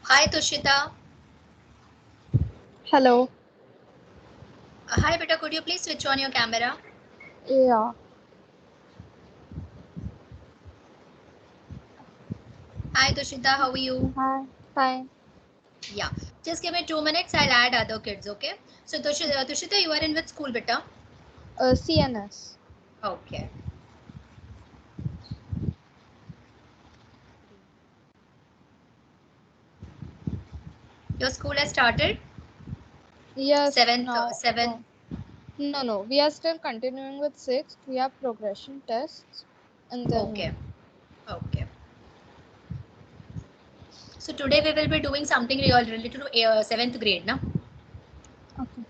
Hi Tushita. Hello. Hi beta, could you please switch on your camera? Yeah. Hi Tushita, how are you? Hi. Fine. Yeah, just give me 2 minutes. I'll add other kids, okay? So Tushita, you are in which school beta? CNS. Okay. Your school has started? Yes. Seventh, No. seventh. No. No. No. We are still continuing with sixth. We have progression tests, and then Okay. Okay. So today we will be doing something real related to seventh grade, na? okay.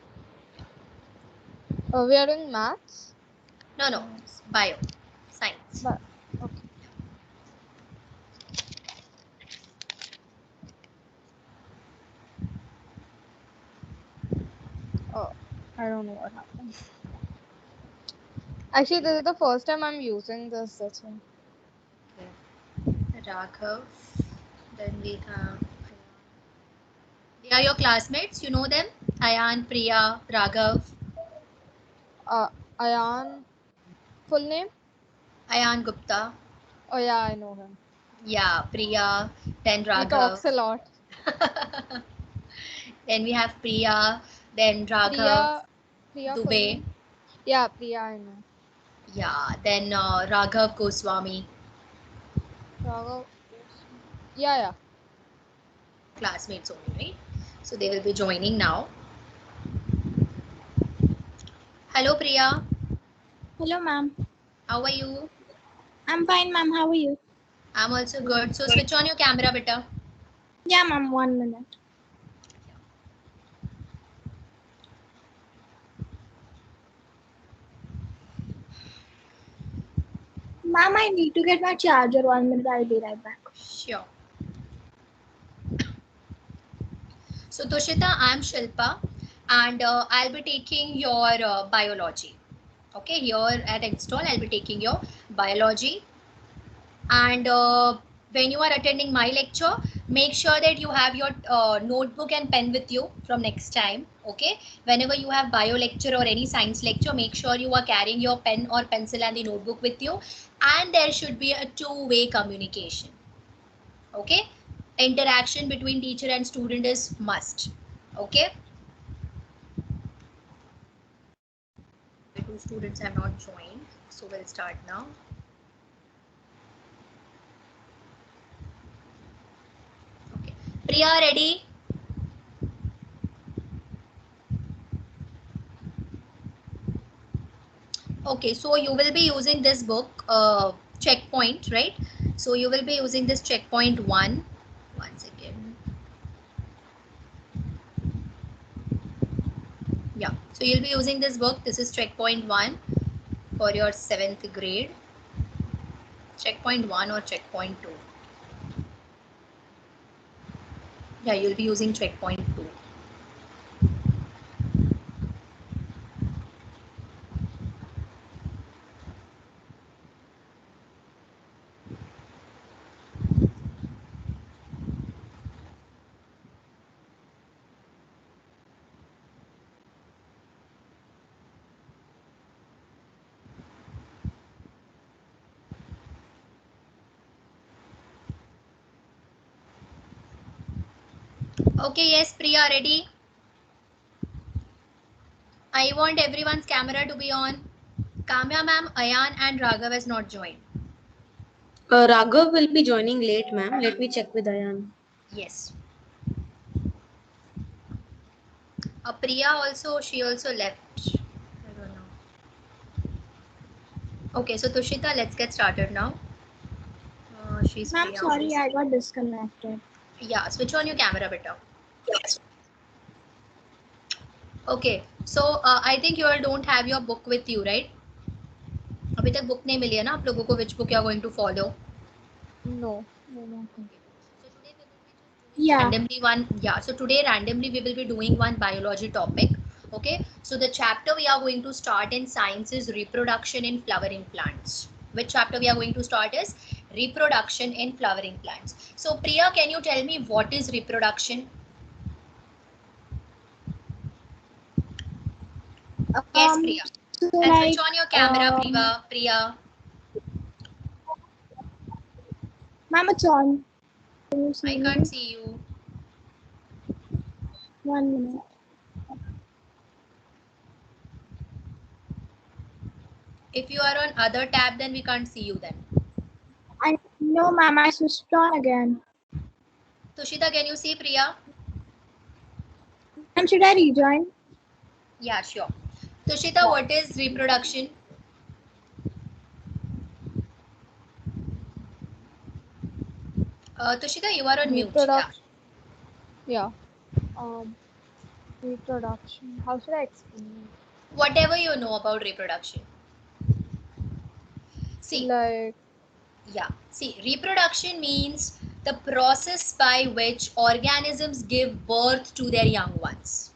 We are doing maths. No, no, bio, science. But okay. Oh, I don't know what happened. Actually, this is the first time I'm using this. That's why. Okay. Raghav. Then we have. They are your classmates. You know them? Ayan, Priya, Raghav. Uh, Ayan. Full name? Ayan Gupta. Oh yeah, I know him. Yeah, Priya, then He talks a Raghav. lot. Then we have Priya, then Raghav, Priya. Priya full Dubey. name? Yeah, Priya. I know. Yeah, then Raghav Goswami. Raghav. Yeah, yeah. Classmates only, right? So they will be joining now. Hello, Priya. Hello, ma'am. How are you? I'm fine, ma'am. How are you? I'm also good. So switch on your camera, beta. Yeah, ma'am. 1 minute. Ma'am, I need to get my charger. 1 minute. I'll be right back. Sure. So Tushita, I'm Shilpa, and I'll be taking your biology. Okay, here at Install, I'll be taking your biology. And when you are attending my lecture, make sure that you have your notebook and pen with you from next time. Okay, whenever you have bio lecture or any science lecture, make sure you are carrying your pen or pencil and the notebook with you, and there should be a two-way communication. Okay, interaction between teacher and student is must. Okay, the two students have not joined, so we'll start now. Okay, Priya, ready? Okay, so you will be using this book, Checkpoint, right? So you will be using this Checkpoint 1. One second. Yeah, so you'll be using this book. This is Checkpoint 1 for your 7th grade. Checkpoint 1 or Checkpoint 2. Yeah, you'll be using Checkpoint 2. Okay, yes, Priya, ready? I want everyone's camera to be on. Kamya ma'am, Ayan and Raghav has not joined. Raghav will be joining late, ma'am. Let me check with Ayan. Yes. Priya also, she also left. I don't know. Okay, so Tushita, let's get started now. She's Ma'am, Priya only. sorry, I got disconnected. Yeah, switch on your camera better. Okay, so I think you all don't have your book with you, right? अभी तक book नहीं मिली है ना आप लोगों को, which book you are going to follow? No. No, nothing. Okay. So today we will be just doing Yeah. randomly one. Yeah. So today randomly we will be doing one biology topic. Okay. So the chapter we are going to start in science is reproduction in flowering plants. Which chapter we are going to start is reproduction in flowering plants. So Priya, can you tell me what is reproduction? Yes, Priya. So And like, switch on your camera, Priya. ma'am, it's on. Can you see I me? can't see you. 1 minute. If you are on other tab, then we can't see you then. I no, ma'am. I switched on again. Tushita, can you see Priya? And should I rejoin? Yeah, sure. Tushita, what is reproduction? Tushita, you are on mute. Yeah. Reproduction. Yeah. Reproduction. How should I explain Whatever you know about reproduction. it? See, Like, yeah. See, reproduction means the process by which organisms give birth to their young ones.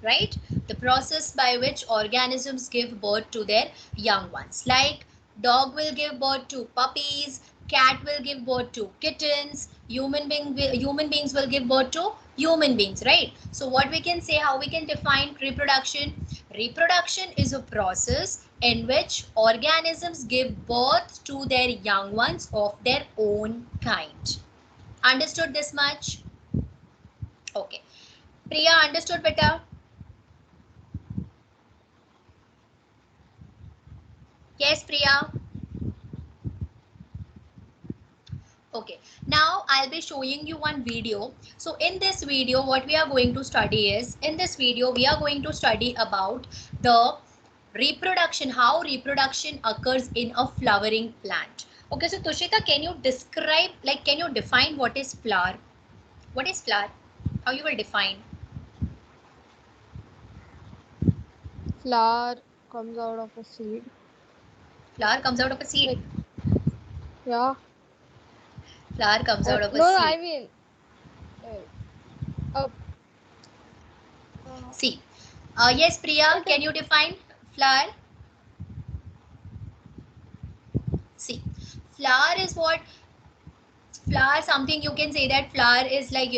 Right? The process by which organisms give birth to their young ones. Like dog will give birth to puppies, cat will give birth to kittens, human beings will give birth to human beings, right? So what we can say, how we can define reproduction? Reproduction is a process in which organisms give birth to their young ones of their own kind. Understood this much? Okay. Priya, understood better? Yes, Priya. Okay, now I'll be showing you one video. So in this video, what we are going to study is, in this video, we are going to study about the reproduction, how reproduction occurs in a flowering plant. Okay, so Tushita, can you describe, like, can you define what is flower? What is flower? How you will define? flower comes out of a seed. Flower comes out of a seed. Like, yeah. Flower comes out of a No, seed. I mean, See, yes, Priya, can you define flower? See, flower is what? Flower, something you can say that flower is like,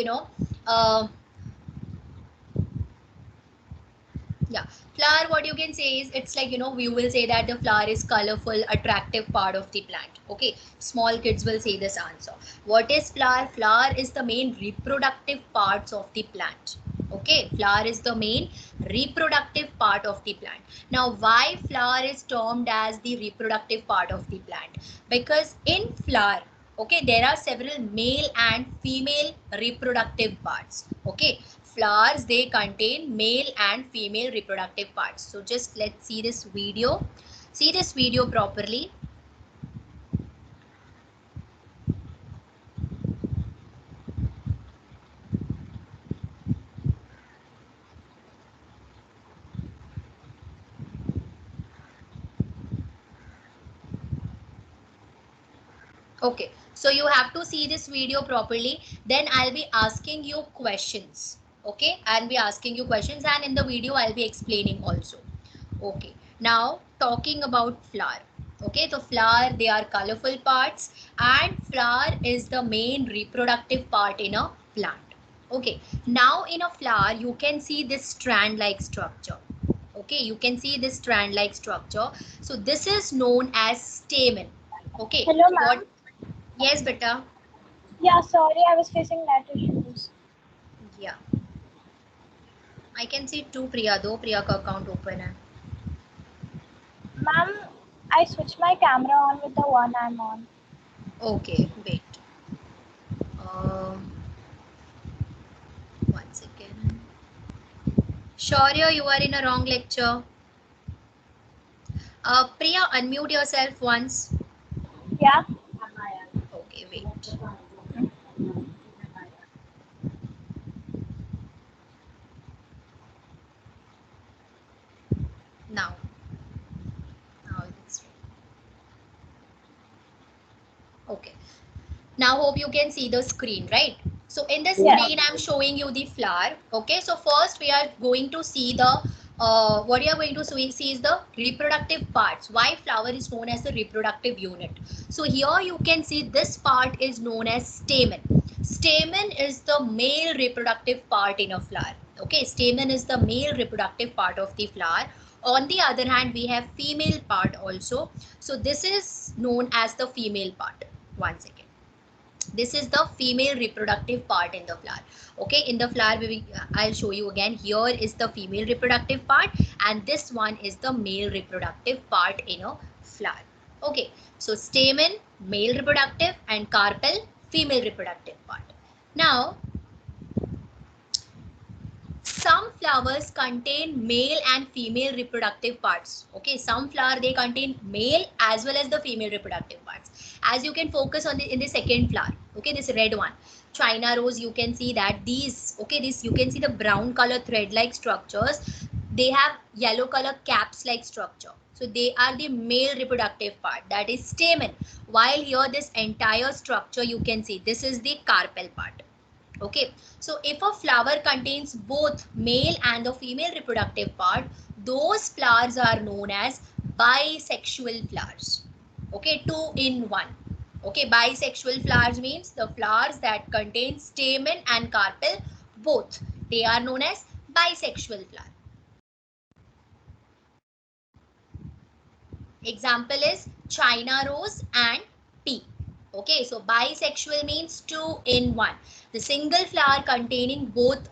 yeah, flower, what you can say is, it's like, we will say that the flower is colorful, attractive part of the plant. Okay, small kids will say this answer. What is flower? Flower is the main reproductive parts of the plant. Okay, flower is the main reproductive part of the plant. Now, why flower is termed as the reproductive part of the plant? Because in flower, okay, there are several male and female reproductive parts. Okay, flowers, they contain male and female reproductive parts. So just let's see this video. See this video properly. Okay, so you have to see this video properly. Then I'll be asking you questions. Okay, I'll be asking you questions, and in the video I'll be explaining also. Okay, now talking about flower. Okay, so flower, they are colorful parts, and flower is the main reproductive part in a plant. Okay, now in a flower you can see this strand like structure. Okay, you can see this strand like structure. So this is known as stamen. Okay, Hello, so ma'am. what? Yes, beta. Yeah, sorry, I was facing net issues. Yeah, I can see two Priya, though Priya ka account open hai. Ma'am, I switched my camera on with the one I'm on. Okay, wait. One second. Shaurya, you are in a wrong lecture. Priya, unmute yourself once. Yeah. Okay, wait. Now it's okay. Now hope you can see the screen, right? So in this Yeah. screen, I'm showing you the flower. Okay, so first we are going to see the what you are going to see is the reproductive parts. Why flower is known as the reproductive unit? So here you can see this part is known as stamen. Stamen is the male reproductive part in a flower. Okay, stamen is the male reproductive part of the flower. On the other hand, we have female part also. So this is known as the female part. One second. This is the female reproductive part in the flower. Okay, in the flower I'll show you again. Here is the female reproductive part and this one is the male reproductive part in a flower. Okay, so stamen male reproductive and carpel female reproductive part. Now some flowers contain male and female reproductive parts. Okay, some flower they contain male as well as the female reproductive parts. As you can focus on in the second flower. Okay, this red one, China rose, you can see that these, okay, this you can see the brown color thread like structures. They have yellow color caps like structure. So they are the male reproductive part, that is stamen. While here this entire structure you can see this is the carpel part. Okay, so if a flower contains both male and the female reproductive part, those flowers are known as bisexual flowers. Okay, 2 in 1. Okay, bisexual flowers means the flowers that contain stamen and carpel both. They are known as bisexual flower. Example is China rose and tea. Okay, so bisexual means 2 in 1. The single flower containing both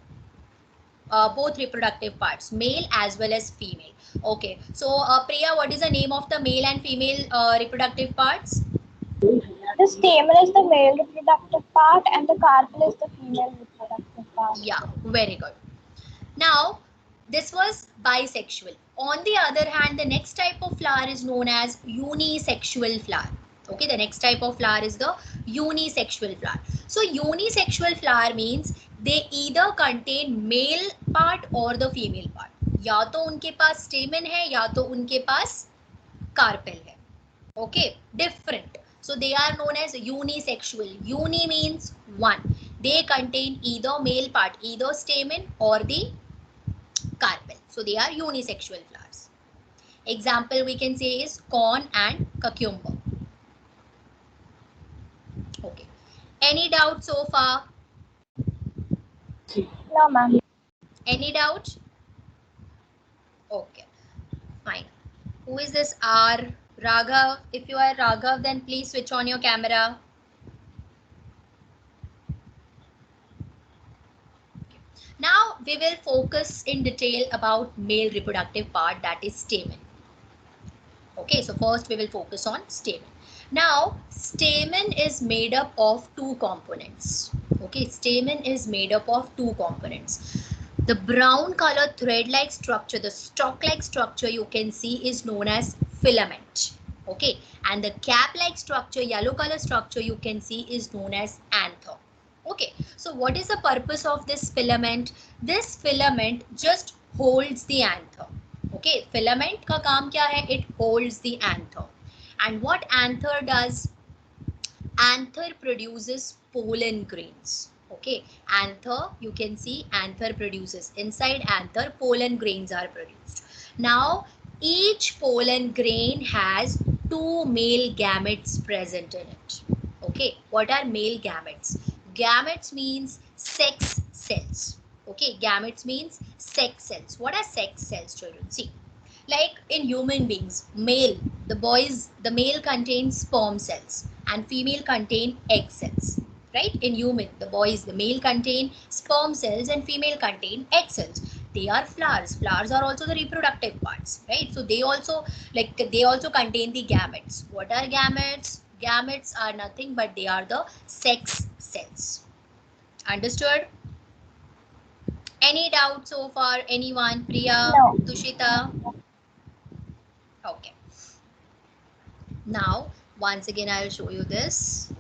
reproductive parts, male as well as female. Okay, so Priya, what is the name of the male and female reproductive parts? The stamen is the male reproductive part and the carpel is the female reproductive part. Yeah, very good. Now, this was bisexual. On the other hand, the next type of flower is known as unisexual flower. Okay, the next type of flower is the unisexual flower. So unisexual flower means they either contain male part or the female part. या तो उनके पास stamen है या तो उनके पास carpel है. Okay, different. So they are known as unisexual. Uni means one. They contain either male part, either stamen or the carpel. So they are unisexual flowers. Example we can say is corn and cucumber. Okay. Any doubt so far? No, ma'am. Any doubt? Okay. Fine. Who is this R? Raghav. If you are Raghav, then please switch on your camera. Okay. Now we will focus in detail about male reproductive part, that is stamen. Okay, so first we will focus on stamen. Now, stamen is made up of two components. Okay, stamen is made up of two components. The brown color thread-like structure, the stalk-like structure you can see is known as filament. Okay, and the cap-like structure, yellow color structure you can see is known as anther. Okay, so what is the purpose of this filament? This filament just holds the anther. Okay, filament का काम क्या है? It holds the anther. And what anther does? Anther produces pollen grains. Okay, anther, you can see anther produces. Inside anther, pollen grains are produced. Now, each pollen grain has two male gametes present in it. Okay, what are male gametes? Gametes means sex cells. Okay, gametes means sex cells. What are sex cells, children? See, like in human beings, male, the male contains sperm cells and female contain egg cells. Right? In human, the male contain sperm cells and female contain egg cells. They are flowers. Flowers are also the reproductive parts, right? So they also contain the gametes. What are gametes? Gametes are nothing but they are the sex cells. Understood? Any doubt so far? Anyone? Priya? No. Tushita? Okay. Now, once again, I will show you this.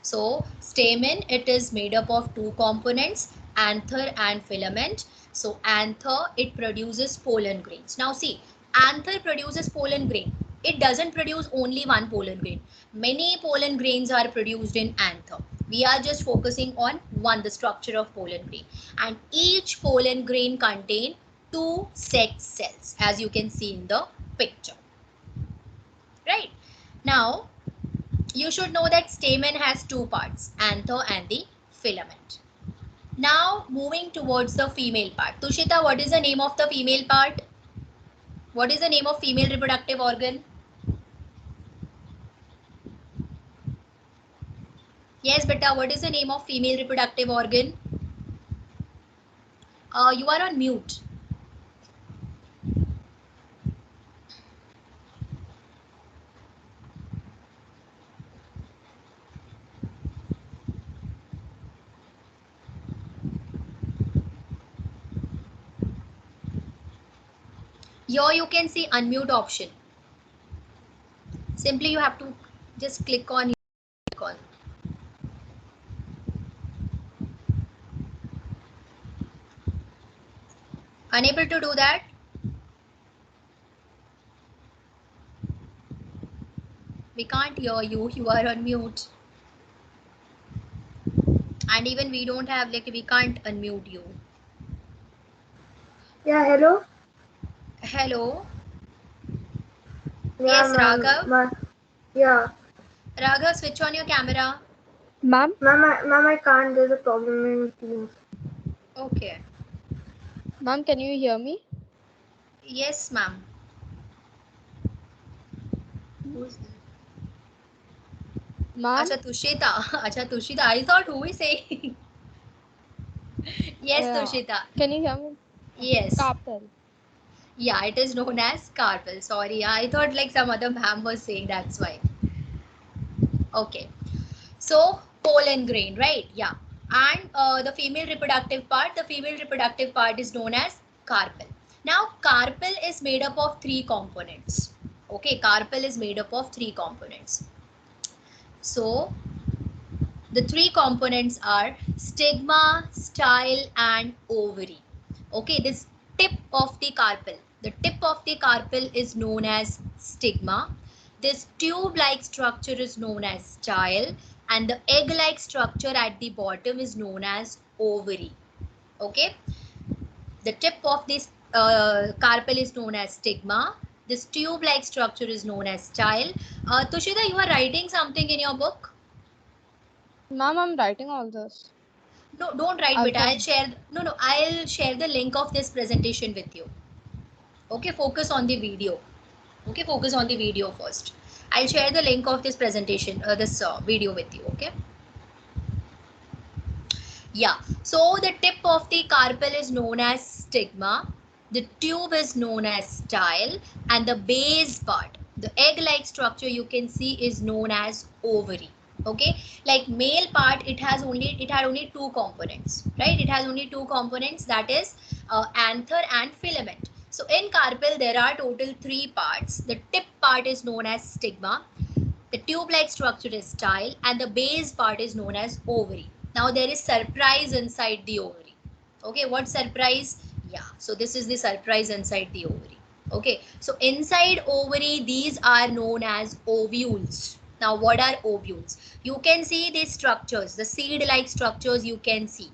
So stamen, it is made up of two components, anther and filament. So anther, it produces pollen grains. Now see, anther produces pollen grain. It doesn't produce only one pollen grain. Many pollen grains are produced in anther. We are just focusing on one, the structure of pollen grain, and each pollen grain contain 2 sex cells, as you can see in the picture. Right? Now, you should know that stamen has 2 parts, anther and the filament. Now, moving towards the female part. Tushita, what is the name of the female part? What is the name of female reproductive organ? Yes, beta, what is the name of female reproductive organ? You are on mute. Here you can see unmute option. Simply you have to just click on icon. Unable to do that? We can't hear you. You are on mute. And even we don't have, like, we can't unmute you. Yeah, hello. Hello. Yeah, Yes, ma'am. Raghav. Yeah. Raghav, switch on your camera. Ma'am, Ma'am, I can't. There's a problem in Teams. Okay. ma'am, can you hear me? Yes, ma'am. Who's that? Ma'am, Acha, Tushita. Acha, Tushita. I thought who is saying? Yes, Tushita. can you hear me? Yes. Carpel. Yeah, it is known as carpel. Sorry, I thought like some other ma'am was saying, that's why. Okay. So, pollen grain, right? Yeah. And the female reproductive part is known as carpel. Now, carpel is made up of 3 components. Okay, carpel is made up of 3 components. So, the 3 components are stigma, style, and ovary. Okay, this tip of the carpel. The tip of the carpel is known as stigma. This tube-like structure is known as style, and the egg-like structure at the bottom is known as ovary. Okay, the tip of this carpel is known as stigma. This tube-like structure is known as style. Tushita, you are writing something in your book? Ma'am, I'm writing all this. No, don't write, I'll but I'll come. share. No, I'll share the link of this presentation with you. Okay, focus on the video. Okay, focus on the video first. I'll share the link of this presentation, this video with you. Okay. Yeah. So the tip of the carpel is known as stigma. The tube is known as style, and the base part, the egg-like structure you can see, is known as ovary. Okay, like male part, it had only 2 components, right? It has only 2 components, that is anther and filament. So in carpel there are total 3 parts. The tip part is known as stigma, the tube-like structure is style, and the base part is known as ovary. Now there is surprise inside the ovary. Okay, what surprise? Yeah, so this is the surprise inside the ovary. Okay, so inside ovary, these are known as ovules. Now what are ovules? You can see these structures, the seed-like structures you can see.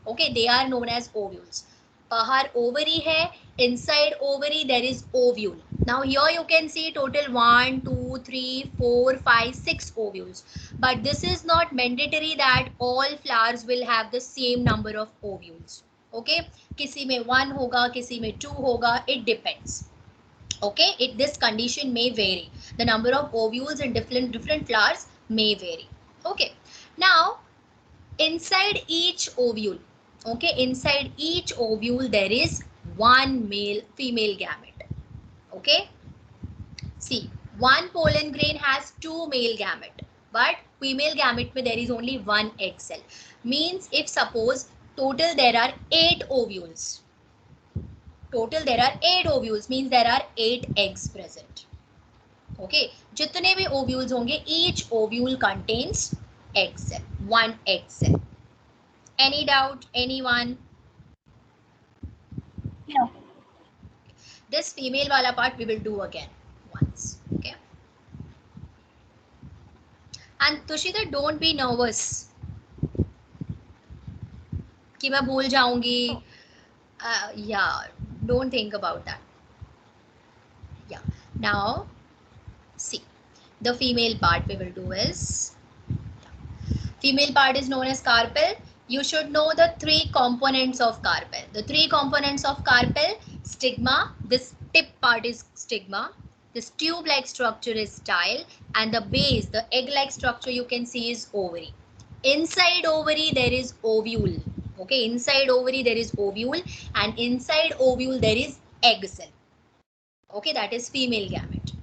Okay, they are known as ovules. Bahar ovary hai, inside ovary there is ovule. Now here you can see total 1, 2, 3, 4, 5, 6 ovules. But this is not mandatory that all flowers will have the same number of ovules. Okay, किसी में 1 होगा, किसी में 2 होगा, it depends. Okay, this condition may vary. The number of ovules in different flowers may vary. Okay, now inside each ovule, okay, inside each ovule there is 1 female gamete. Okay, see, 1 pollen grain has 2 male gamete, but female gamete mein there is only 1 egg cell. Means if suppose total there are 8 ovules, means there are 8 eggs present. Okay, jitne bhi ovules honge, each ovule contains egg cell, 1 egg cell. Any doubt? Anyone? No. This female wala part we will do again once. Okay. And Tushita, don't be nervous. कि मैं भूल जाऊंगी. Yeah, don't think about that. Yeah. Now, see, the female part we will do is, female part is known as carpel. You should know the three components of carpel. The three components of carpel: stigma, this tip part is stigma, this tube-like structure is style, and the base, the egg-like structure you can see is ovary. Inside ovary there is ovule. Okay, inside ovary there is ovule, and inside ovule there is egg cell. Okay, that is female gamete.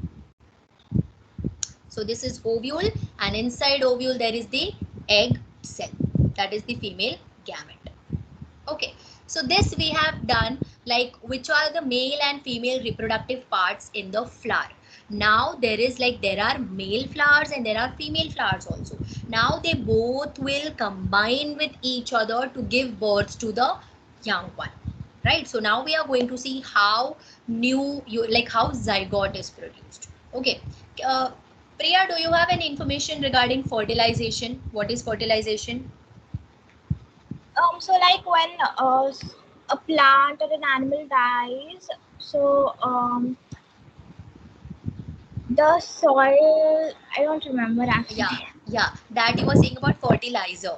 So this is ovule, and inside ovule there is the egg cell. That is the female gamete. Okay, so this we have done, like which are the male and female reproductive parts in the flower. Now there are male flowers and there are female flowers also. Now they both will combine with each other to give birth to the young one, right? So now we are going to see how how zygote is produced. Okay, Priya, do you have any information regarding fertilization? What is fertilization? So like when a plant or an animal dies, so the soil, I don't remember actually. Yeah, that you were saying about fertilizer.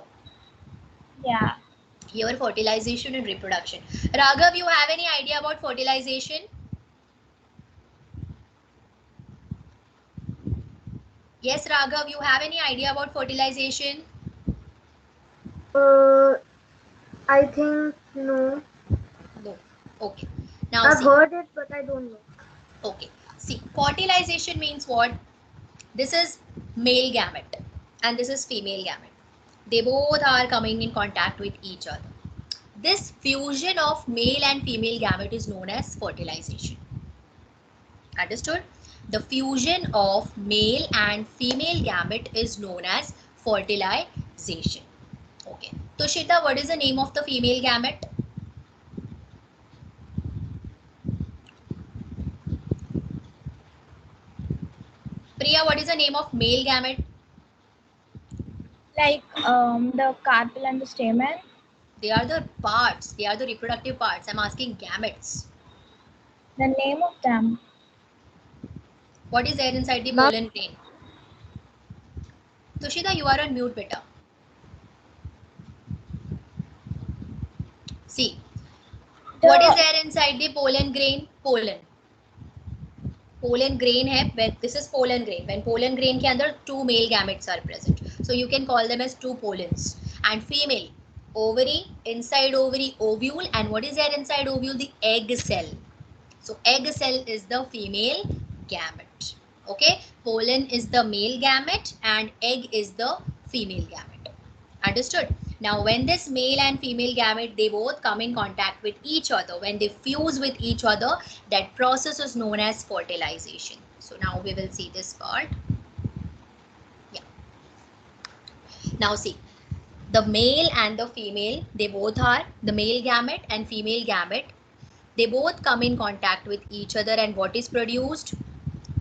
Yeah. Here, fertilization and reproduction. Raghav, you have any idea about fertilization? Yes, Raghav, you have any idea about fertilization? I think no. No. Okay. Now I've see. heard it, but I don't know. Okay. See, fertilization means what? This is male gamete and this is female gamete. They both are coming in contact with each other. This fusion of male and female gamete is known as fertilization. Understood? The fusion of male and female gamete is known as fertilization. Okay. Tushita, what is the name of the female gamete? Priya, what is the name of male gamete? Like the carpel and the stamen. They are the parts. They are the reproductive parts. I'm asking gametes. The name of them. What is there inside the Ma'am. pollen grain? Tushita, you are on mute, beta. See, what is there inside the pollen grain? Pollen. Pollen grain hai, this is pollen grain. When pollen grain ke andar two male gametes are present. So you can call them as two pollens. And female, ovary, inside ovary, ovule. And what is there inside ovule? The egg cell. So egg cell is the female gamete. Okay, pollen is the male gamete and egg is the female gamete. Understood? Now when this male and female gamete, they both come in contact with each other, when they fuse with each other, that process is known as fertilization. So now we will see this part. Yeah. Now see, the male and the female, they both are the male gamete and female gamete. They both come in contact with each other and what is produced?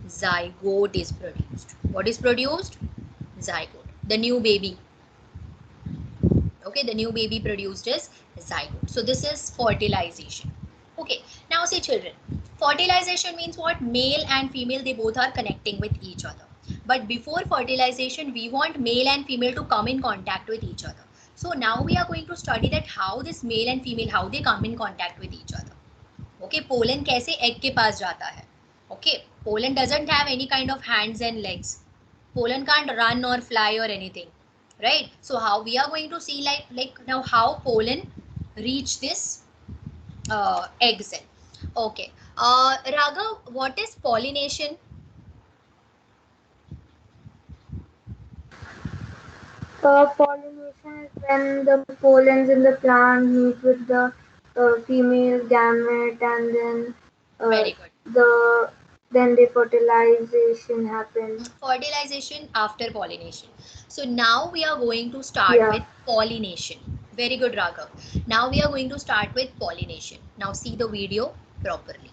Zygote is produced. What is produced? Zygote. The new baby. Okay, the new baby produced is zygote. So this is fertilization. Okay, now see children, fertilization means what? Male and female, they both are connecting with each other. But before fertilization, we want male and female to come in contact with each other. So now we are going to study that how this male and female, how they come in contact with each other. Okay, pollen कैसे egg के पास जाता है? Okay, pollen doesn't have any kind of hands and legs. Pollen can't run or fly or anything, right? So how we are going to see like now how pollen reach this egg cell. Okay, Raghav, what is pollination? Pollination is when the pollens in the plant meet with the female gamete, and then Very good. then the fertilization happens. Fertilization after pollination. So now we are going to start with pollination. Very good, Raghav. Now we are going to start with pollination. Now see the video properly.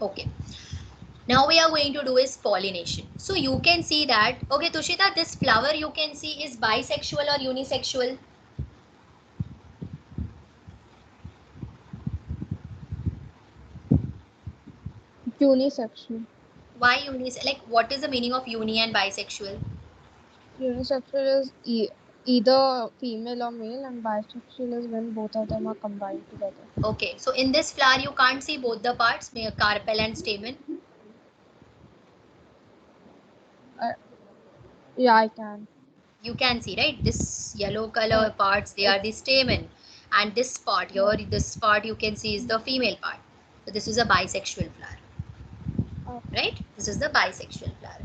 Okay. Now we are going to do is pollination. So you can see that, okay, Tushita, this flower you can see is bisexual or unisexual? Unisexual. Why unisexual? Like, what is the meaning of uni and bisexual? Unisexual is either female or male, and bisexual is when both of them are combined together. Okay, so in this flower you can't see both the parts, carpel and stamen. Yeah, I can. You can see, right? This yellow color parts, they are the stamen, and this part here, this part you can see is the female part. So this is a bisexual flower, right? This is the bisexual flower.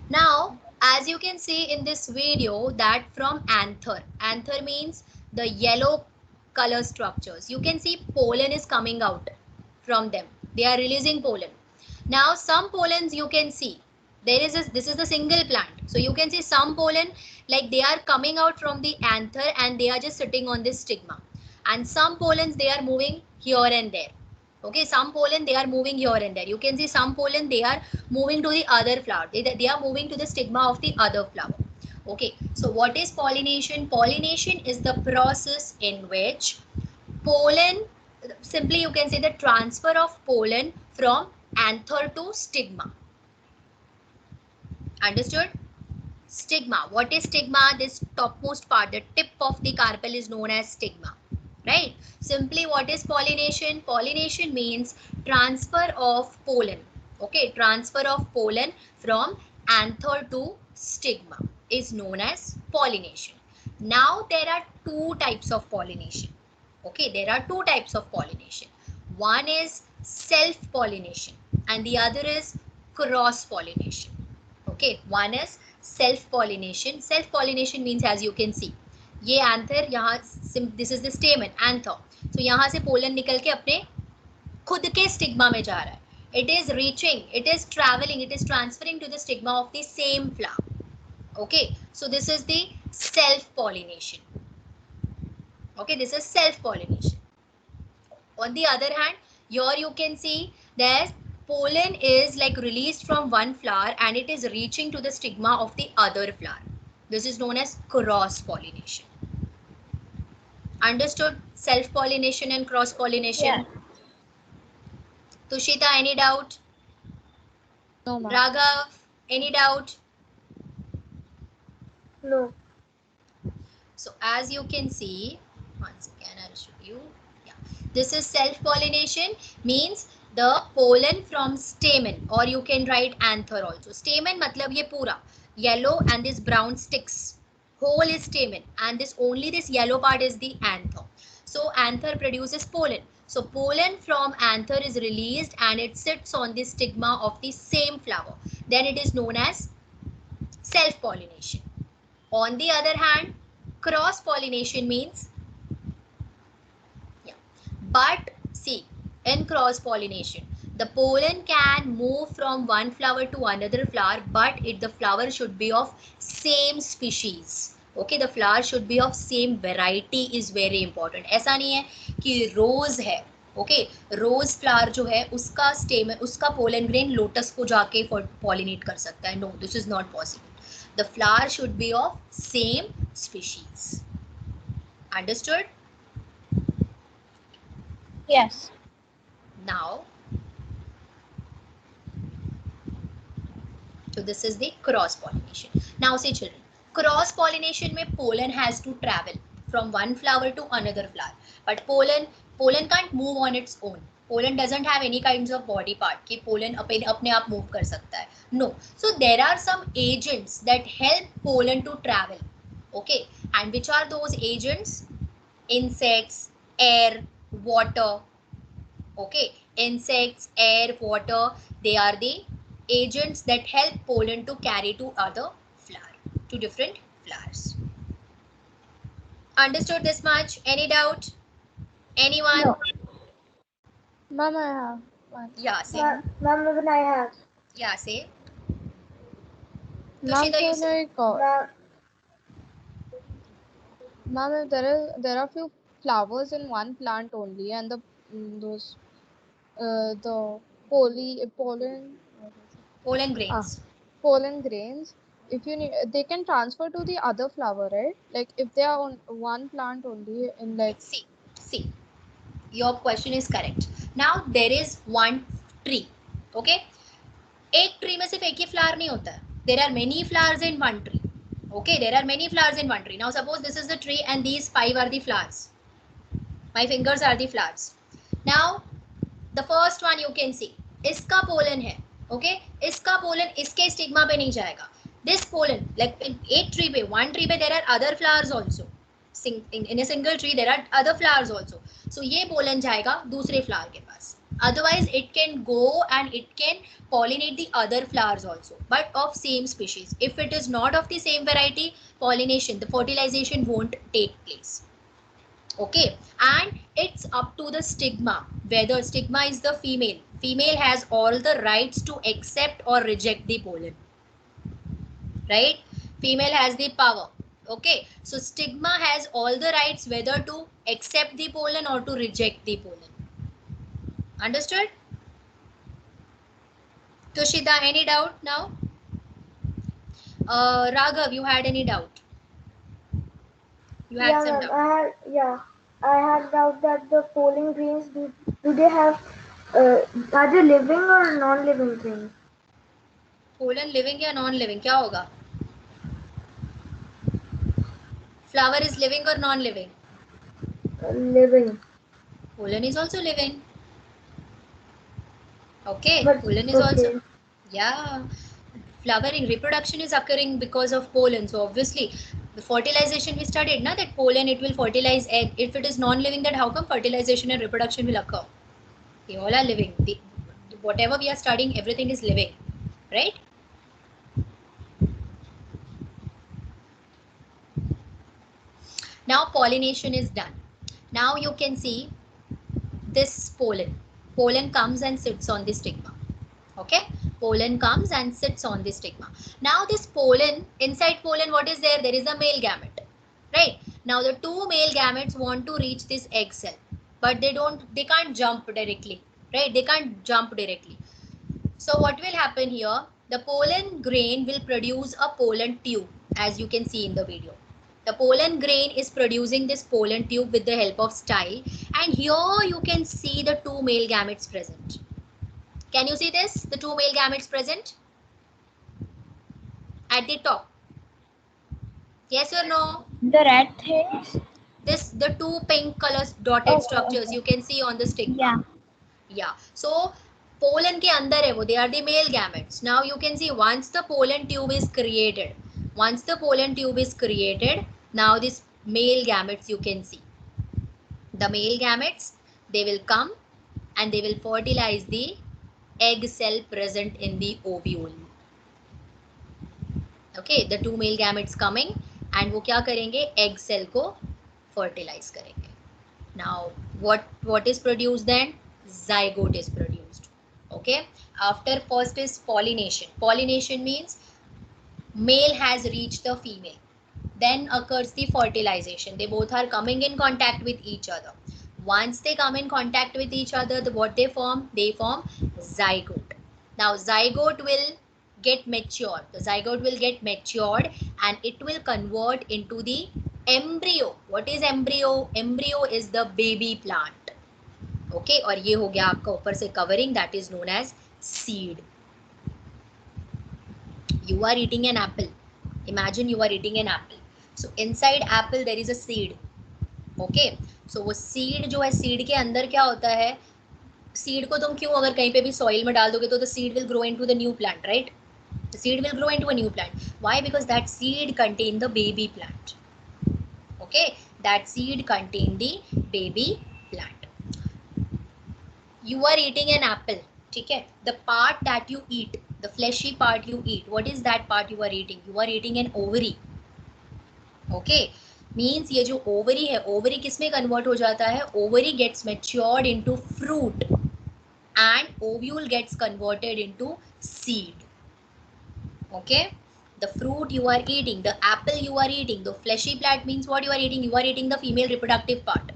Now, as you can see in this video, that from anther means the yellow color structures. You can see pollen is coming out from them. They are releasing pollen. Now, some pollens you can see. This is the single plant. So you can see some pollen like they are coming out from the anther and they are just sitting on this stigma. And some pollens they are moving here and there. Okay, some pollen they are moving here and there. You can see some pollen they are moving to the other flower. They are moving to the stigma of the other flower. Okay, so what is pollination? Pollination is the process in which pollen, simply you can say the transfer of pollen from anther to stigma. Understood? Stigma. What is stigma? This topmost part, the tip of the carpel is known as stigma. Right? Simply what is pollination? Pollination means transfer of pollen. Okay, transfer of pollen from anther to stigma is known as pollination. Now there are two types of pollination. Okay, there are two types of pollination. One is self-pollination and the other is cross-pollination. Okay, one is self-pollination. Self-pollination means as you can see, ये anther यहाँ, this is the स्टेमन anther. तो यहाँ से pollen निकल के अपने खुद के स्टिग्मा में जा रहा है. It is reaching, it is traveling, it is transferring to the stigma of the same flower. Okay, so this is the self-pollination. Okay, this is self-pollination. On the other hand, here you can see that pollen is like released from one flower and it is reaching to the stigma of the other flower. This is known as cross-pollination. Understood? Self-pollination and cross-pollination. Yes. Tushita, any doubt? No, ma'am. Raghav, any doubt? No. So as you can see, once again I'll show you. Yeah, this is self-pollination, means the pollen from stamen, or you can write anther also. Stamen matlab ye pura yellow and this brown sticks. Whole is stamen and this yellow part is the anther. So anther produces pollen. So pollen from anther is released and it sits on the stigma of the same flower. Then it is known as self-pollination. On the other hand, cross-pollination means, but see, in cross-pollination, the pollen can move from one flower to another flower, but the flower should be of same species. Okay, the flower should be of same variety is very important. ऐसा नहीं है कि रोज है, okay, रोज flower जो है उसका stem, उसका pollen grain lotus को जाके पॉलिनेट कर सकता है. No, this is not possible. The flower should be of same species. Understood? Yes. Now, so this is the cross-pollination. Now see children, cross-pollination में pollen has to travel from one flower to another flower. But pollen can't move on its own. Pollen doesn't have any kinds of body part कि pollen अपने आप move कर सकता है. No. So there are some agents that help pollen to travel. Okay. And which are those agents? Insects, air, water. Okay. Insects, air, water. They are the agents that help pollen to carry to other flower, to different flowers. Understood this much? Any doubt? Anyone? No. Ma'am, I have one. Yeah, say. Ma'am, even I have. Yeah, say. Ma'am, Tushita, you so say. like, Ma'am, ma'am, there are few flowers in one plant only, and the pollen. Pollen Ah, grains. pollen grains. If you need, they can transfer to the other flower, right? Like if they are on one plant only in like. See, your question is correct. Now there is one tree. Okay, एक tree में सिर्फ एक ही flower नहीं होता है. There are many flowers in one tree. Okay, there are many flowers in one tree. Now suppose this is the tree and these 5 are the flowers. My fingers are the flowers. Now the first one you can see, इसका pollen है. Okay, इसका pollen इसके stigma पे नहीं जाएगा. This pollen, like in एक tree पे, one tree पे there are other flowers also. In a single tree there are other flowers also. So ये pollen जाएगा दूसरे flower के पास. Otherwise it can go and it can pollinate the other flowers also, but of same species. If it is not of the same variety, pollination, the fertilization won't take place. Okay, and it's up to the stigma, whether stigma is the female. Female has all the rights to accept or reject the pollen, right? Female has the power. Okay, so stigma has all the rights whether to accept the pollen or to reject the pollen. Understood? Tushita, any doubt now? Raghav, you had any doubt? You had Yeah, some ma'am. doubt. I had doubt that the pollen grains do they have are they living or non-living things? Pollen living या non-living क्या होगा? Flower is living or non-living? Living. Pollen is also living. Okay, But pollen is okay. also, yeah. Flowering, reproduction is occurring because of pollen. So obviously, the fertilization we studied, na, that pollen it will fertilize egg. If it is non-living, then how come fertilization and reproduction will occur? They all are living. Whatever we are studying, everything is living, right? Now pollination is done. Now you can see this pollen. Pollen comes and sits on the stigma. Okay, pollen comes and sits on the stigma. Now this pollen, inside pollen, what is there? There is a male gamete, right? Now the two male gametes want to reach this egg cell, but they can't jump directly, right? They can't jump directly. So what will happen here? The pollen grain will produce a pollen tube, as you can see in the video. The pollen grain is producing this pollen tube with the help of style, and here you can see the two male gametes present. Can you see this? The two male gametes present at the top. Yes or no? The red things. The two pink colors dotted Okay, structures okay. you can see on the stigma. Yeah. Yeah. So pollen के अंदर है वो, they are the male gametes. Now you can see once the pollen tube is created, now this male gametes you can see. The male gametes, they will come and they will fertilize the egg cell present in the ovule. Okay, the two male gametes coming and वो क्या करेंगे? Egg cell को fertilize करेंगे. Now what is produced then? Zygote is produced. Okay, after first is pollination. Pollination means male has reached the female. Then occurs the fertilization. They both are coming in contact with each other. Once they come in contact with each other, what they form? They form zygote. Now zygote will get matured. The zygote will get matured and it will convert into the embryo. What is embryo? Embryo is the baby plant. Okay, और ये हो गया आपका ऊपर से covering, that is known as seed. You are eating an apple. Imagine you are eating an apple. So inside apple there is a seed. Okay, so वो seed जो है, seed के अंदर क्या होता है? Seed को तुम क्यों अगर कहीं पे भी soil में डाल दोगे तो the seed will grow into the new plant, right? The seed will grow into a new plant. Why? Because that seed contain the baby plant. Okay, that seed contain the baby plant. You are eating an apple. ठीक है? The part that you eat, the fleshy part you eat, what is that part you are eating? You are eating an ovary. Okay, means ये जो ovary है, ovary किस में convert हो जाता है? Ovary gets matured into fruit and ovule gets converted into seed. Okay, the fruit you are eating, the apple you are eating, the fleshy plant means what you are eating? You are eating the female reproductive part,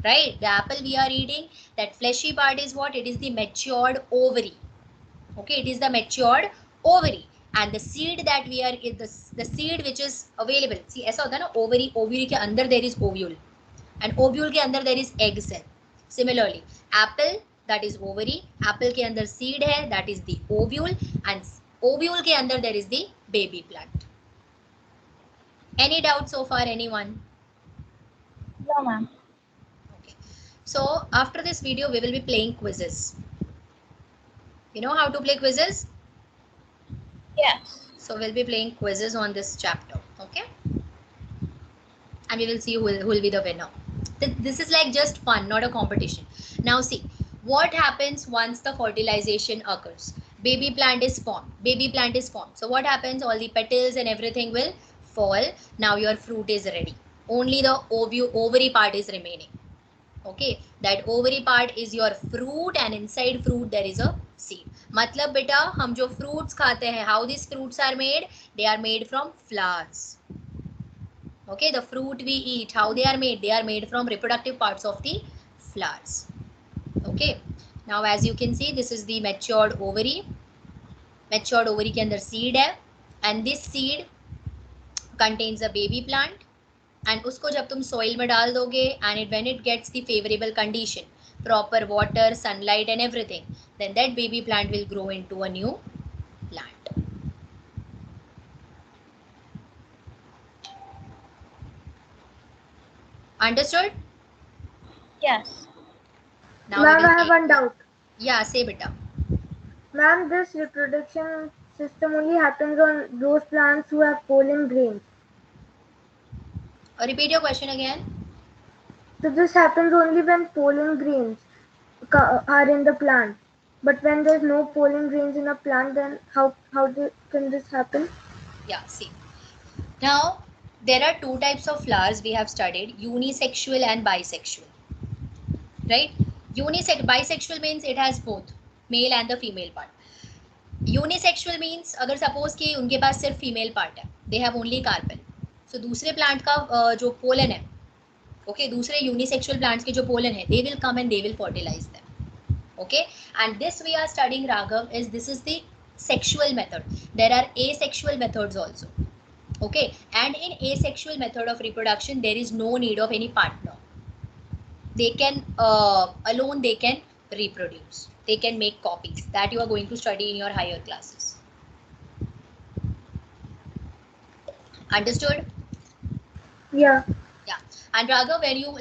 right? The apple we are eating, that fleshy part is what? It is the matured ovary. Okay, it is the matured ovary. And the seed that we are, the seed which is available, see ऐसा होता है ना, ovary के अंदर there is ovule, and ovule के अंदर there is egg cell. Similarly, apple, that is ovary, apple के अंदर seed है, that is the ovule, and ovule के अंदर there is the baby plant. Any doubt so far, anyone? No, ma'am. Okay. So after this video, we will be playing quizzes. You know how to play quizzes? Yes. So we'll be playing quizzes on this chapter. Okay. And we will see who will be the winner. This is like just fun, not a competition. Now see, what happens once the fertilization occurs? Baby plant is formed. Baby plant is formed. So what happens? All the petals and everything will fall. Now your fruit is ready. Only the ovary part is remaining. Okay, that ovary part is your fruit, and inside fruit there is a seed. मतलब बेटा हम जो fruits खाते हैं, how these fruits are made? They are made from flowers. Okay, the fruit we eat, how they are made? They are made from reproductive parts of the flowers. Okay, now as you can see, this is the matured ovary. Matured ovary के अंदर seed है, and this seed contains a baby plant. And उसको जब तुम soil में डाल दोगे, and when it gets the favorable condition, proper water, sunlight and everything, then that baby plant will grow into a new plant. Understood? Yes. Now Ma'am, we will I have take. one doubt. Yeah, say beta. Ma'am, this reproduction system only happens on those plants who have pollen grains. Repeat your question again. So this happens only when pollen grains are in the plant. But when there's no pollen grains in a plant, then how can this happen? Yeah, see. Now, there are two types of flowers we have studied, unisexual and bisexual. Right? Bisexual means it has both, male and the female part. Unisexual means अगर suppose कि उनके पास सिर्फ female part है, they have only carpel. So दूसरे plant का जो pollen है, okay, दूसरे unisexual plants के जो pollen है, they will come and they will fertilize them. Okay, and this we are studying, Raghav, is this is the sexual method. There are asexual methods also. Okay, and in asexual method of reproduction, there is no need of any partner. They can alone they can reproduce. They can make copies that you are going to study in your higher classes. Understood? Yeah. Yeah. And Raghav, when you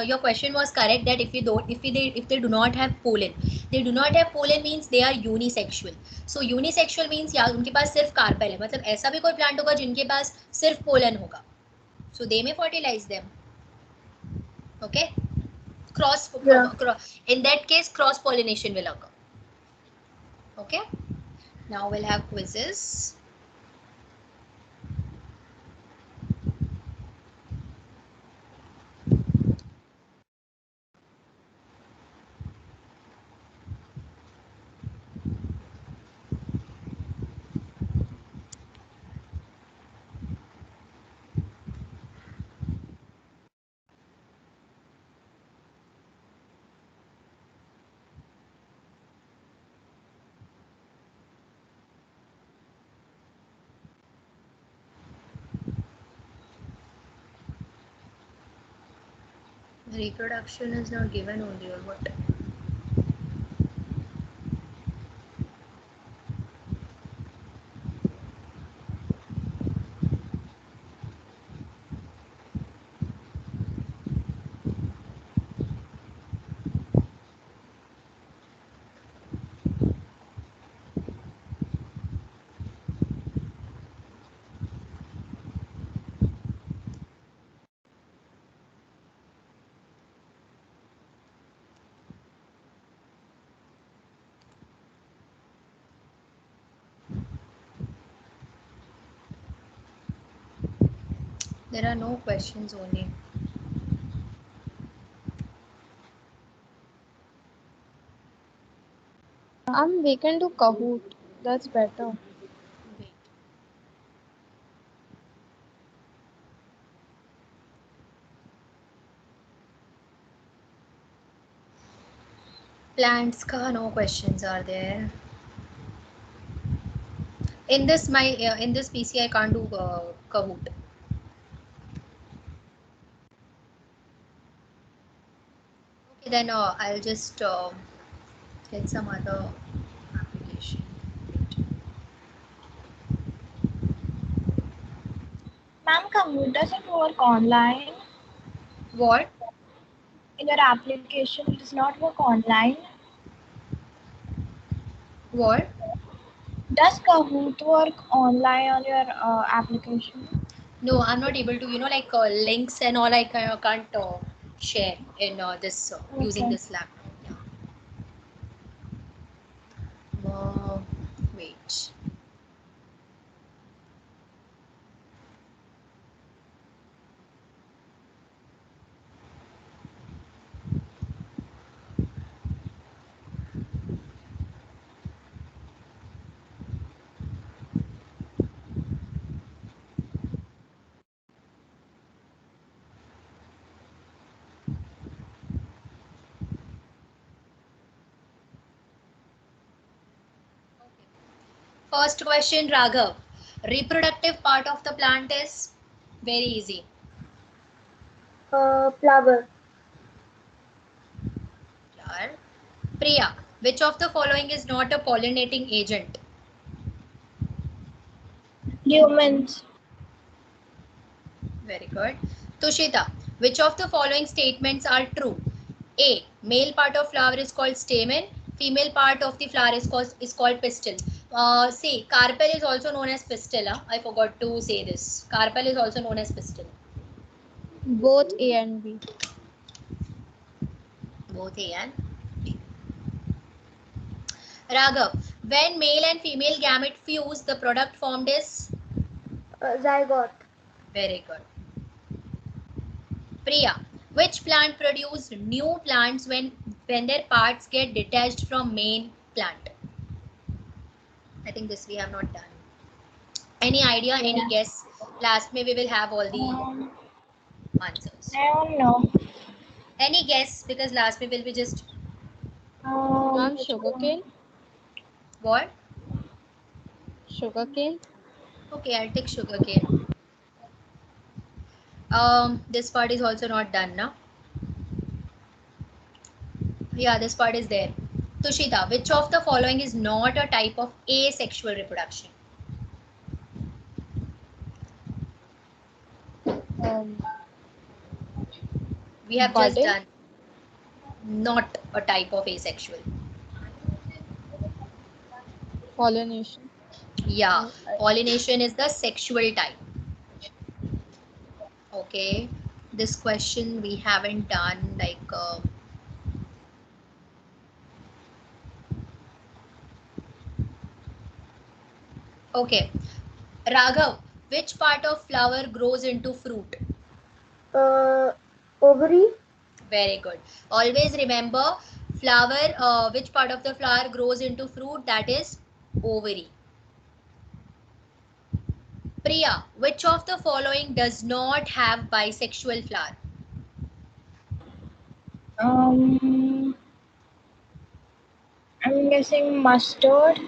your question was correct that if they do not have pollen, they do not have pollen means they are unisexual. So unisexual means या उनके पास सिर्फ carpel है, मतलब ऐसा भी कोई plant होगा जिनके पास सिर्फ पोलन होगा. So they may fertilize them. Okay. In that case, cross pollination will occur. Okay. Now we'll have quizzes. Reproduction is not given only, or what? There are no questions only. We can do Kahoot. That's better. Wait. Plants ka no questions are there. In this in this PC I can't do Kahoot. Okay, then I'll just get some other application. Ma'am, Kahoot doesn't work online. What? In your application, it does not work online. What? Does Kahoot work online on your application? No, I'm not able to. You know, like links and all. I can't share in this using Okay. this laptop. Yeah. Wait. First question, Raghav. Reproductive part of the plant is very easy. Flower. Flower. Priya, which of the following is not a pollinating agent? Humans. Very good. Tushita, which of the following statements are true? A. Male part of flower is called stamen. Female part of the flower is called pistil. See, carpel is also known as pistil. I forgot to say this. Carpel is also known as pistil. Both A and B. Both A and B. Raghav, when male and female gamete fuse, the product formed is? Zygote. Very good. Priya, which plant produce new plants when their parts get detached from main plant? I think this we have not done. Any idea? Yeah. Any guess? Last May we will have all the answers. I don't know. Any guess? Because last May will be just Ma'am, which sugarcane. what? Sugarcane. Okay, I'll take sugarcane. This part is also not done now. Yeah, this part is there. Tushita, which of the following is not a type of asexual reproduction? We have just Budding. done not a type of asexual. Pollination. Yeah, pollination is the sexual type. Okay, this question we haven't done like okay, Raghav, which part of flower grows into fruit? Ovary. Very good. Always remember flower, which part of the flower grows into fruit? That is ovary. Priya, which of the following does not have bisexual flower? I'm guessing mustard.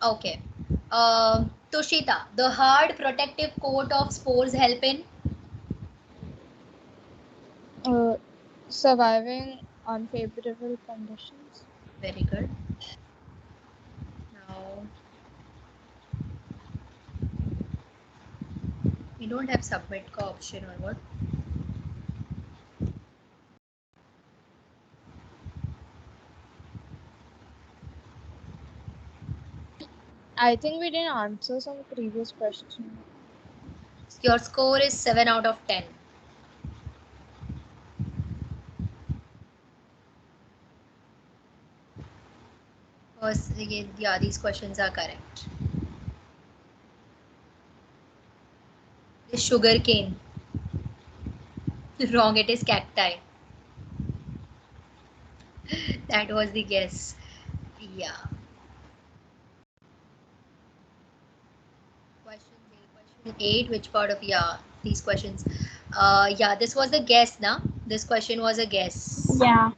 Okay. Tushita, the hard protective coat of spores help in? Surviving unfavorable conditions. Very good. Now, we don't have submit ka option or what? I think we didn't answer some previous question. Your score is 7 out of 10. First, yeah, these questions are correct. This sugar cane. Wrong, it is cacti. That was the guess. Yeah. Question 8, which part of, yeah, these questions. Yeah, this was the guess, na? This question was a guess. Yeah.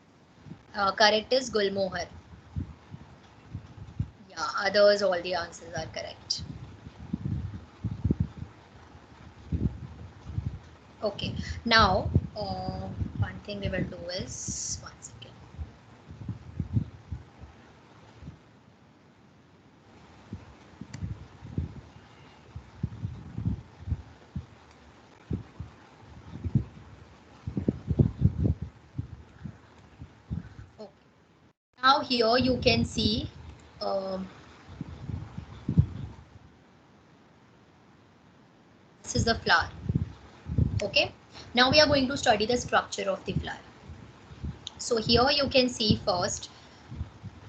Correct is Gulmohar. Yeah, others all the answers are correct. Okay, now one thing we will do is, one second. Okay. Now here you can see this is the flower. Okay. Now we are going to study the structure of the flower. So here you can see first,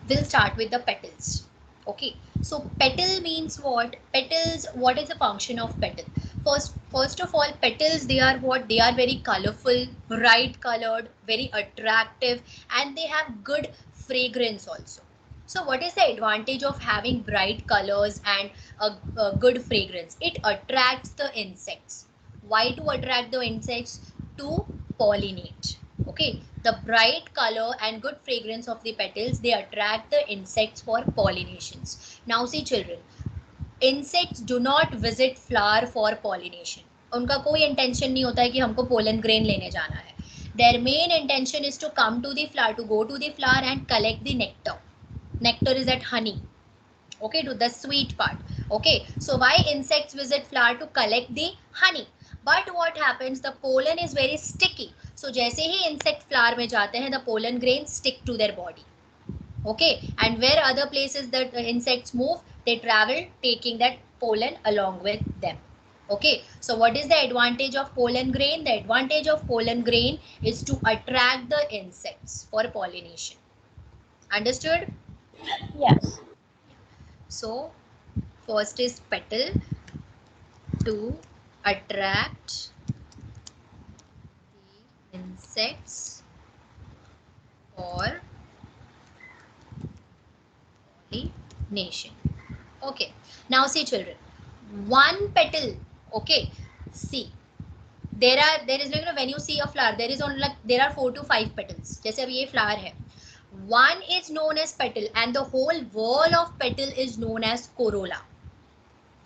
we'll start with the petals. Okay. So petal means what? Petals, what is the function of petal? First of all, petals, they are what? They are very colorful, bright colored, very attractive, and they have good fragrance also. So what is the advantage of having bright colors and a good fragrance? It attracts the insects. Why to attract the insects? To pollinate. Okay, the bright color and good fragrance of the petals, they attract the insects for pollinations. Now see children, insects do not visit flower for pollination. उनका कोई intention नहीं होता है कि हमको pollen grain लेने जाना है. Their main intention is to come to the flower, to go to the flower and collect the nectar. Nectar is that honey. Okay, to the sweet part. Okay, so why insects visit flower? To collect the honey. But what happens, the pollen is very sticky. So जैसे ही insect flower में जाते हैं, the pollen grains stick to their body. Okay, and where other places that the insects move, they travel taking that pollen along with them. Okay, so what is the advantage of pollen grain? The advantage of pollen grain is to attract the insects for pollination. Understood? Yes. So first is petal, to attract the insects for pollination. Okay, now see children, one petal. Okay, see, there is like, when you see a flower, there is only like there are 4 to 5 petals. जैसे अभी ये flower है, one is known as petal and the whole wall of petal is known as corolla.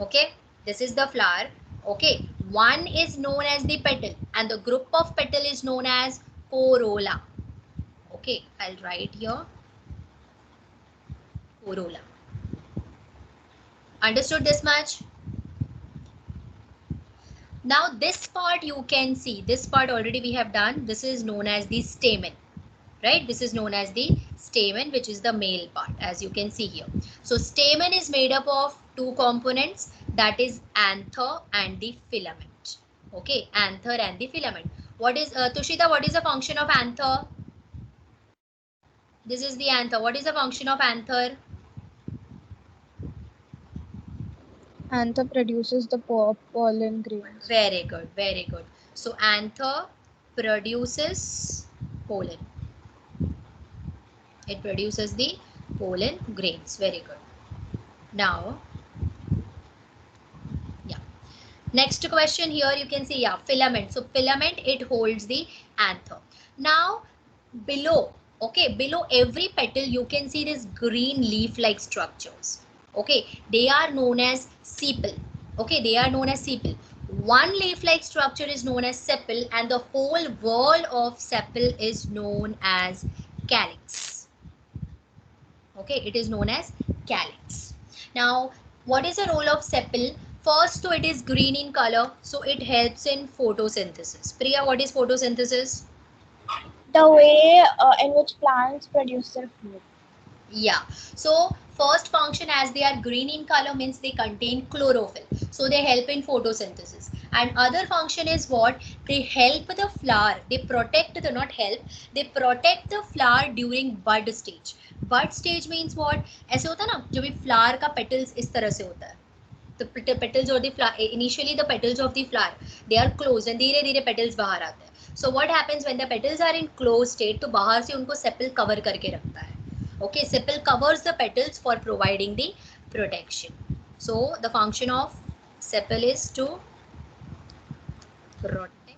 Okay, this is the flower. Okay, one is known as the petal and the group of petal is known as corolla. Okay, I'll write here corolla. Understood this much? Now this part you can see, this part already we have done. This is known as the stamen, right? This is known as the stamen, which is the male part, as you can see here. So stamen is made up of 2 components, that is anther and the filament. Okay, anther and the filament. What is Tushita, what is the function of anther? This is the anther. What is the function of anther? Anther produces the pollen grains. Very good, very good. So anther produces pollen. It produces the pollen grains. Very good. Now, yeah. Next question here you can see, yeah, filament. So filament, it holds the anther. Now below, okay, below every petal you can see this green leaf-like structures. Okay, they are known as sepal. Okay, they are known as sepal. One leaf-like structure is known as sepal and the whole wall of sepal is known as calyx. Okay, it is known as calyx. Now, what is the role of sepal? First, so it is green in color, so it helps in photosynthesis. Priya, what is photosynthesis? The way in which plants produce their food. Yeah, so first function, as they are green in color, means they contain chlorophyll, so they help in photosynthesis. And other function is what? They help the flower, they protect the, not help, they protect the flower during bud stage. Bud stage means what? ऐसे होता है ना, जब भी flower का petals इस तरह से होता है, the petals or the flower, initially the petals of the flower, they are closed and धीरे धीरे petals बाहर आते हैं. So what happens when the petals are in closed state, तो बाहर से उनको sepal cover करके रखता है. Okay, sepal covers the petals for providing the protection. So the function of sepal is to protect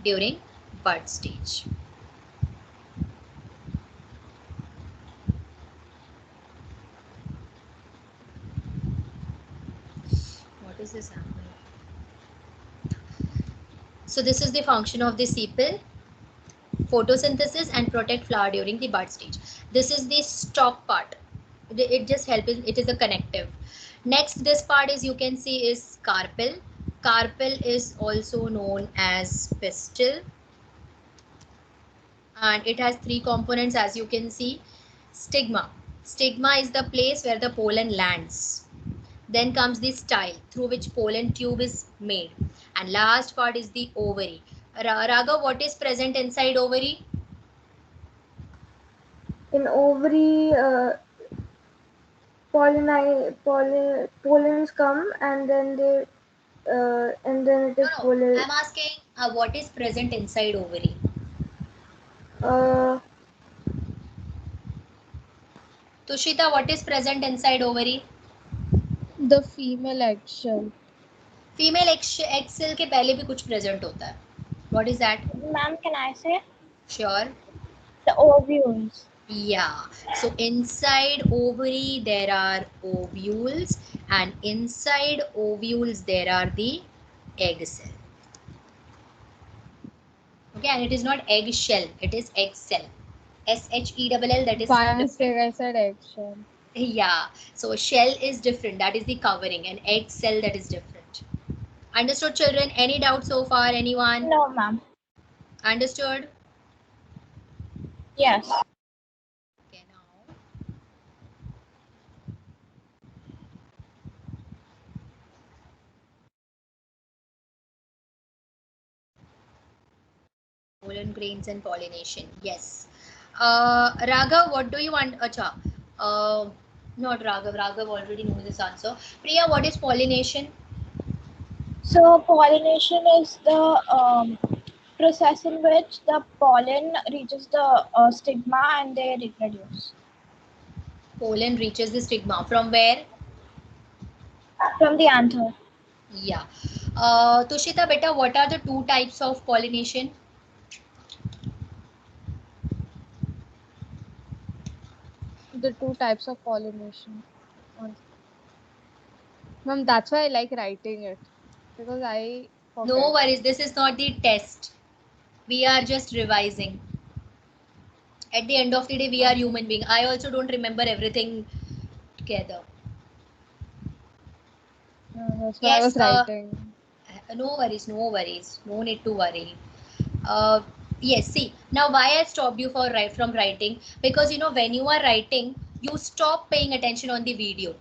during bud stage. What is this happening? So this is the function of the sepal: photosynthesis and protect flower during the bud stage. This is the stalk part. It just helps. It is a connective. Next, this part is, you can see, is carpel. Carpel is also known as pistil, and it has three components, as you can see. Stigma. Stigma is the place where the pollen lands. Then comes the style, through which pollen tube is made. And last part is the ovary. Raghav, what is present inside ovary? In ovary, pollens come and then it is No, pollen. I'm asking what is present inside ovary? Tushita, what is present inside ovary? The female eggshell. Female egg cell के पहले भी कुछ present होता है. What is that? Ma'am, can I say? Sure. The ovules. Yeah. So inside ovary there are ovules, and inside ovules there are the egg cell. Okay, and it is not egg shell, it is egg cell. SHELL, that is By different. mistake, I said eggshell. Yeah. So shell is different, that is the covering, and egg cell, that is different. Understood, children? Any doubt so far? Anyone? No, ma'am. Understood? Yes. Okay, now pollen grains and pollination. Yes. Raghav, what do you want? Acha. Not Raghav. Raghav already knows this answer. Priya, what is pollination? So pollination is the process in which the pollen reaches the stigma and they reproduce. Pollen reaches the stigma. From where? From the anther. Yeah. Tushita, beta, what are the two types of pollination? The two types of pollination. Ma'am, that's why I like writing it. Because I forget. No worries. This is not the test. We are just revising. At the end of the day, we are human beings. I also don't remember everything together. That's why I was writing. No worries, no worries. No need to worry. Yes, see, now why I stopped you from writing? Because you know, when you are writing, you stop paying attention on the video.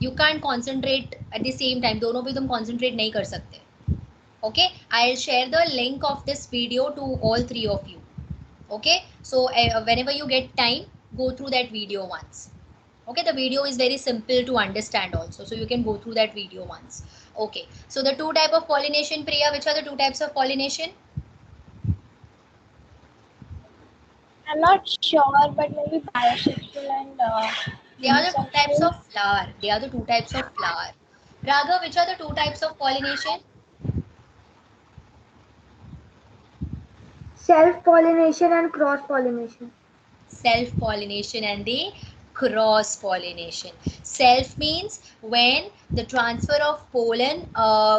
You can't concentrate at the same time. दोनों पे तुम concentrate नहीं कर सकते. Okay, I'll share the link of this video to all three of you. Okay, so whenever you get time, go through that video once. Okay, the video is very simple to understand also, so you can go through that video once. Okay, so the two type of pollination, Priya, which are the two types of pollination? I'm not sure, but maybe bisexual and They are the two types unisexual. of flower. They are the two types of flower. Raghav, which are the two types of pollination? Self-pollination and cross-pollination. Self-pollination and the cross-pollination. Self means when the transfer of pollen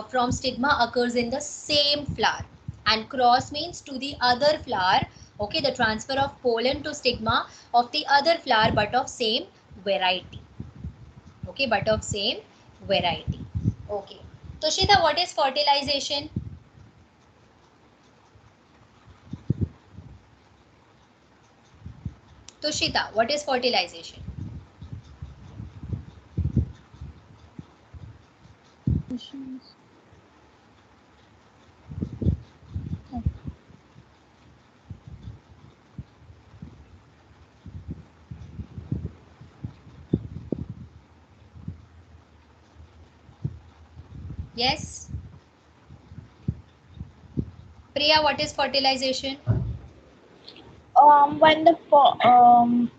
from stigma occurs in the same flower, and cross means to the other flower. Okay, the transfer of pollen to stigma of the other flower, but of same variety. Okay, but of same variety. Okay, Tushita, what is fertilization? Tushita, what is fertilization? Yes. Priya, what is fertilization? When the pollen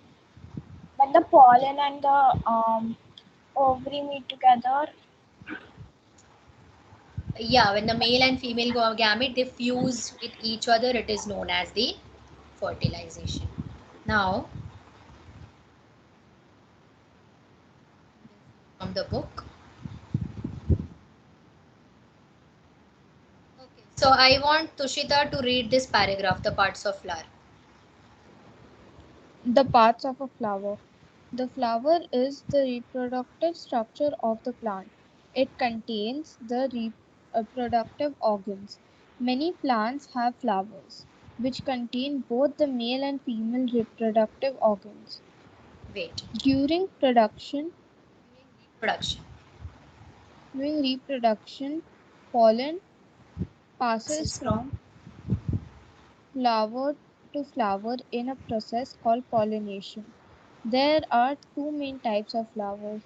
and the ovary meet together. Yeah, when the male and female gamete they fuse with each other, it is known as the fertilization. Now, from the book. Okay, so I want Tushita to read this paragraph, the parts of flower. The parts of a flower. The flower is the reproductive structure of the plant. It contains the reproductive organs. Many plants have flowers, which contain both the male and female reproductive organs. Wait. During production, Production. during reproduction, pollen passes This is from flower to flower in a process called pollination. There are two main types of flowers: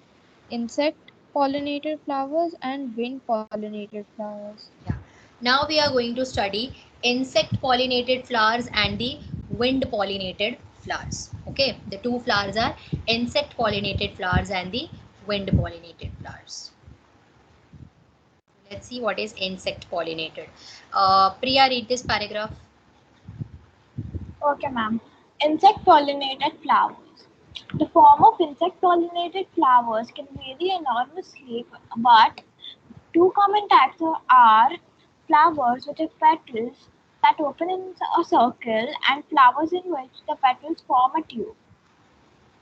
insect pollinated flowers and wind pollinated flowers. Yeah. Now we are going to study insect pollinated flowers and the wind pollinated flowers. Okay, the two flowers are insect pollinated flowers and the wind pollinated flowers. Let's see what is insect pollinated. Priya, read this paragraph. Okay, ma'am. Insect pollinated flowers. The form of insect pollinated flowers can vary enormously, but two common types are flowers with petals that open in a circle and flowers in which the petals form a tube.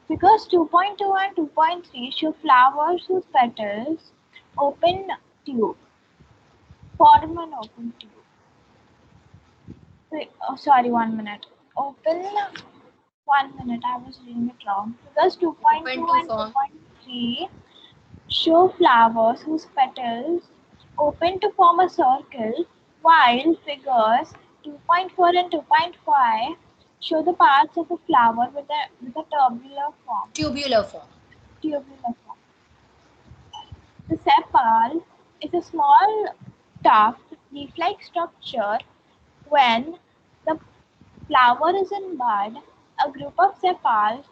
Figures 2.2 and 2.3 show flowers whose petals open tube form an open tube. Wait, oh, sorry, 1 minute. Open 1 minute, I was reading it wrong. Figures 2.2 2.2 and form. 2.3 show flowers whose petals open to form a circle, while figures 2.4 and 2.5 show the parts of a flower with a tubular form. Tubular form. Tubular form. The sepal is a small, tough, leaf-like structure. When the flower is in bud, a group of sepals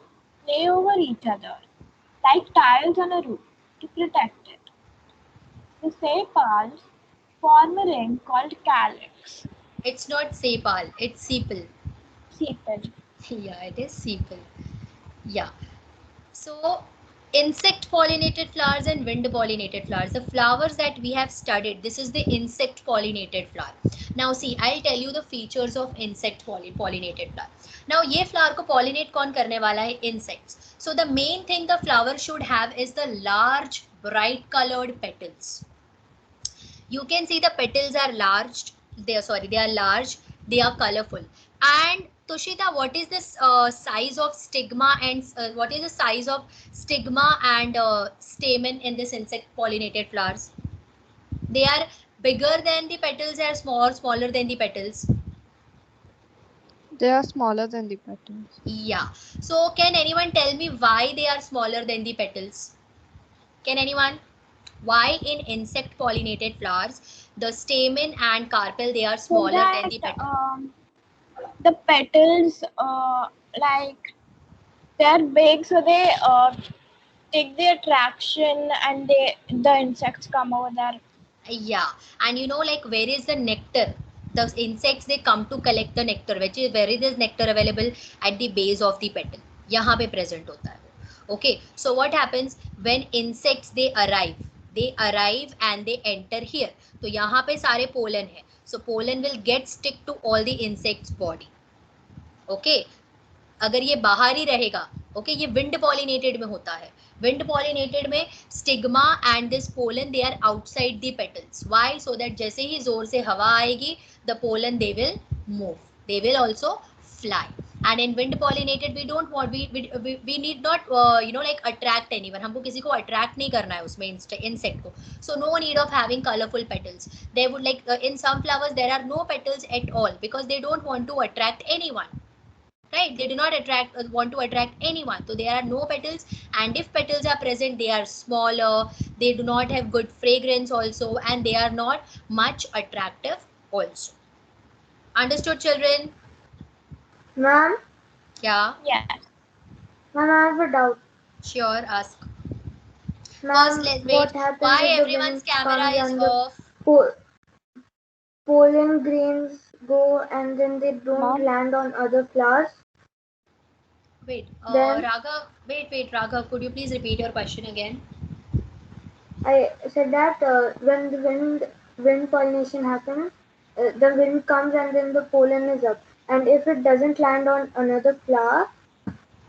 lay over each other, like tiles on a roof, to protect it. The sepals form a ring called calyx. It's not sepal, it's sepal. Sepal. Yeah, it is sepal. Yeah. So, insect pollinated flowers and wind pollinated flowers. The flowers that we have studied, this is the insect pollinated flower. Now, see, I'll tell you the features of insect pollinated flower. Now, ये flower को pollinate कौन करने वाला है? Insects. So, the main thing the flower should have is the large, bright colored petals. You can see the petals are large. They are large. They are colorful. And Tushita, what is this size of stigma and what is the size of stigma and stamen in this insect pollinated flowers? They are bigger than the petals or smaller than the petals? They are smaller than the petals. Yeah. So can anyone tell me why they are smaller than the petals? Can anyone? Why in insect pollinated flowers the stamen and carpel they are So smaller that than the petal? the petals like they're big, so they take the attraction and the insects come over there. Yeah, and you know, like where is the nectar? The insects they come to collect the nectar, which is where is this nectar available at the base of the petal. यहाँ पे present होता है वो. Okay, so what happens when insects they arrive? They arrive and they enter here. तो यहाँ पे सारे pollen है. So pollen will get stick to all the insects body. Okay, अगर ये बाहर ही रहेगा, ओके, ये विंड पॉलिनेटेड में होता है. विंड पॉलिनेटेड में stigma and this pollen they are outside the petals. Why? So that जैसे ही जोर से हवा आएगी the pollen they will move, they will also fly. And in wind pollinated we don't want we need not like attract anyone. हमको किसी को attract नहीं करना है उसमें insect को. So no need of having colorful petals. They would like in some flowers there are no petals at all because they don't want to attract anyone, right? They do not want to attract anyone, so there are no petals, and if petals are present they are smaller, they do not have good fragrance also, and they are not much attractive also. Understood, children? Ma'am, Yeah, Yes. ma'am, I have a doubt. sure, ask. Ma'am, First let's what wait. happens Why if the everyone's wind camera comes is and the off? pollen grains go and then they don't Mom? land on other flowers, Wait, then Raghav, wait, Raghav, could you please repeat your question again? I said that when the wind pollination happens, the wind comes and then the pollen is up. And if it doesn't land on another flower,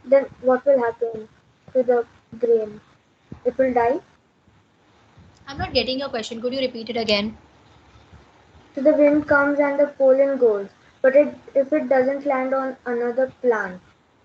then what will happen to the grain? It will die. I'm not getting your question. Could you repeat it again? So the wind comes and the pollen goes. But if it doesn't land on another plant,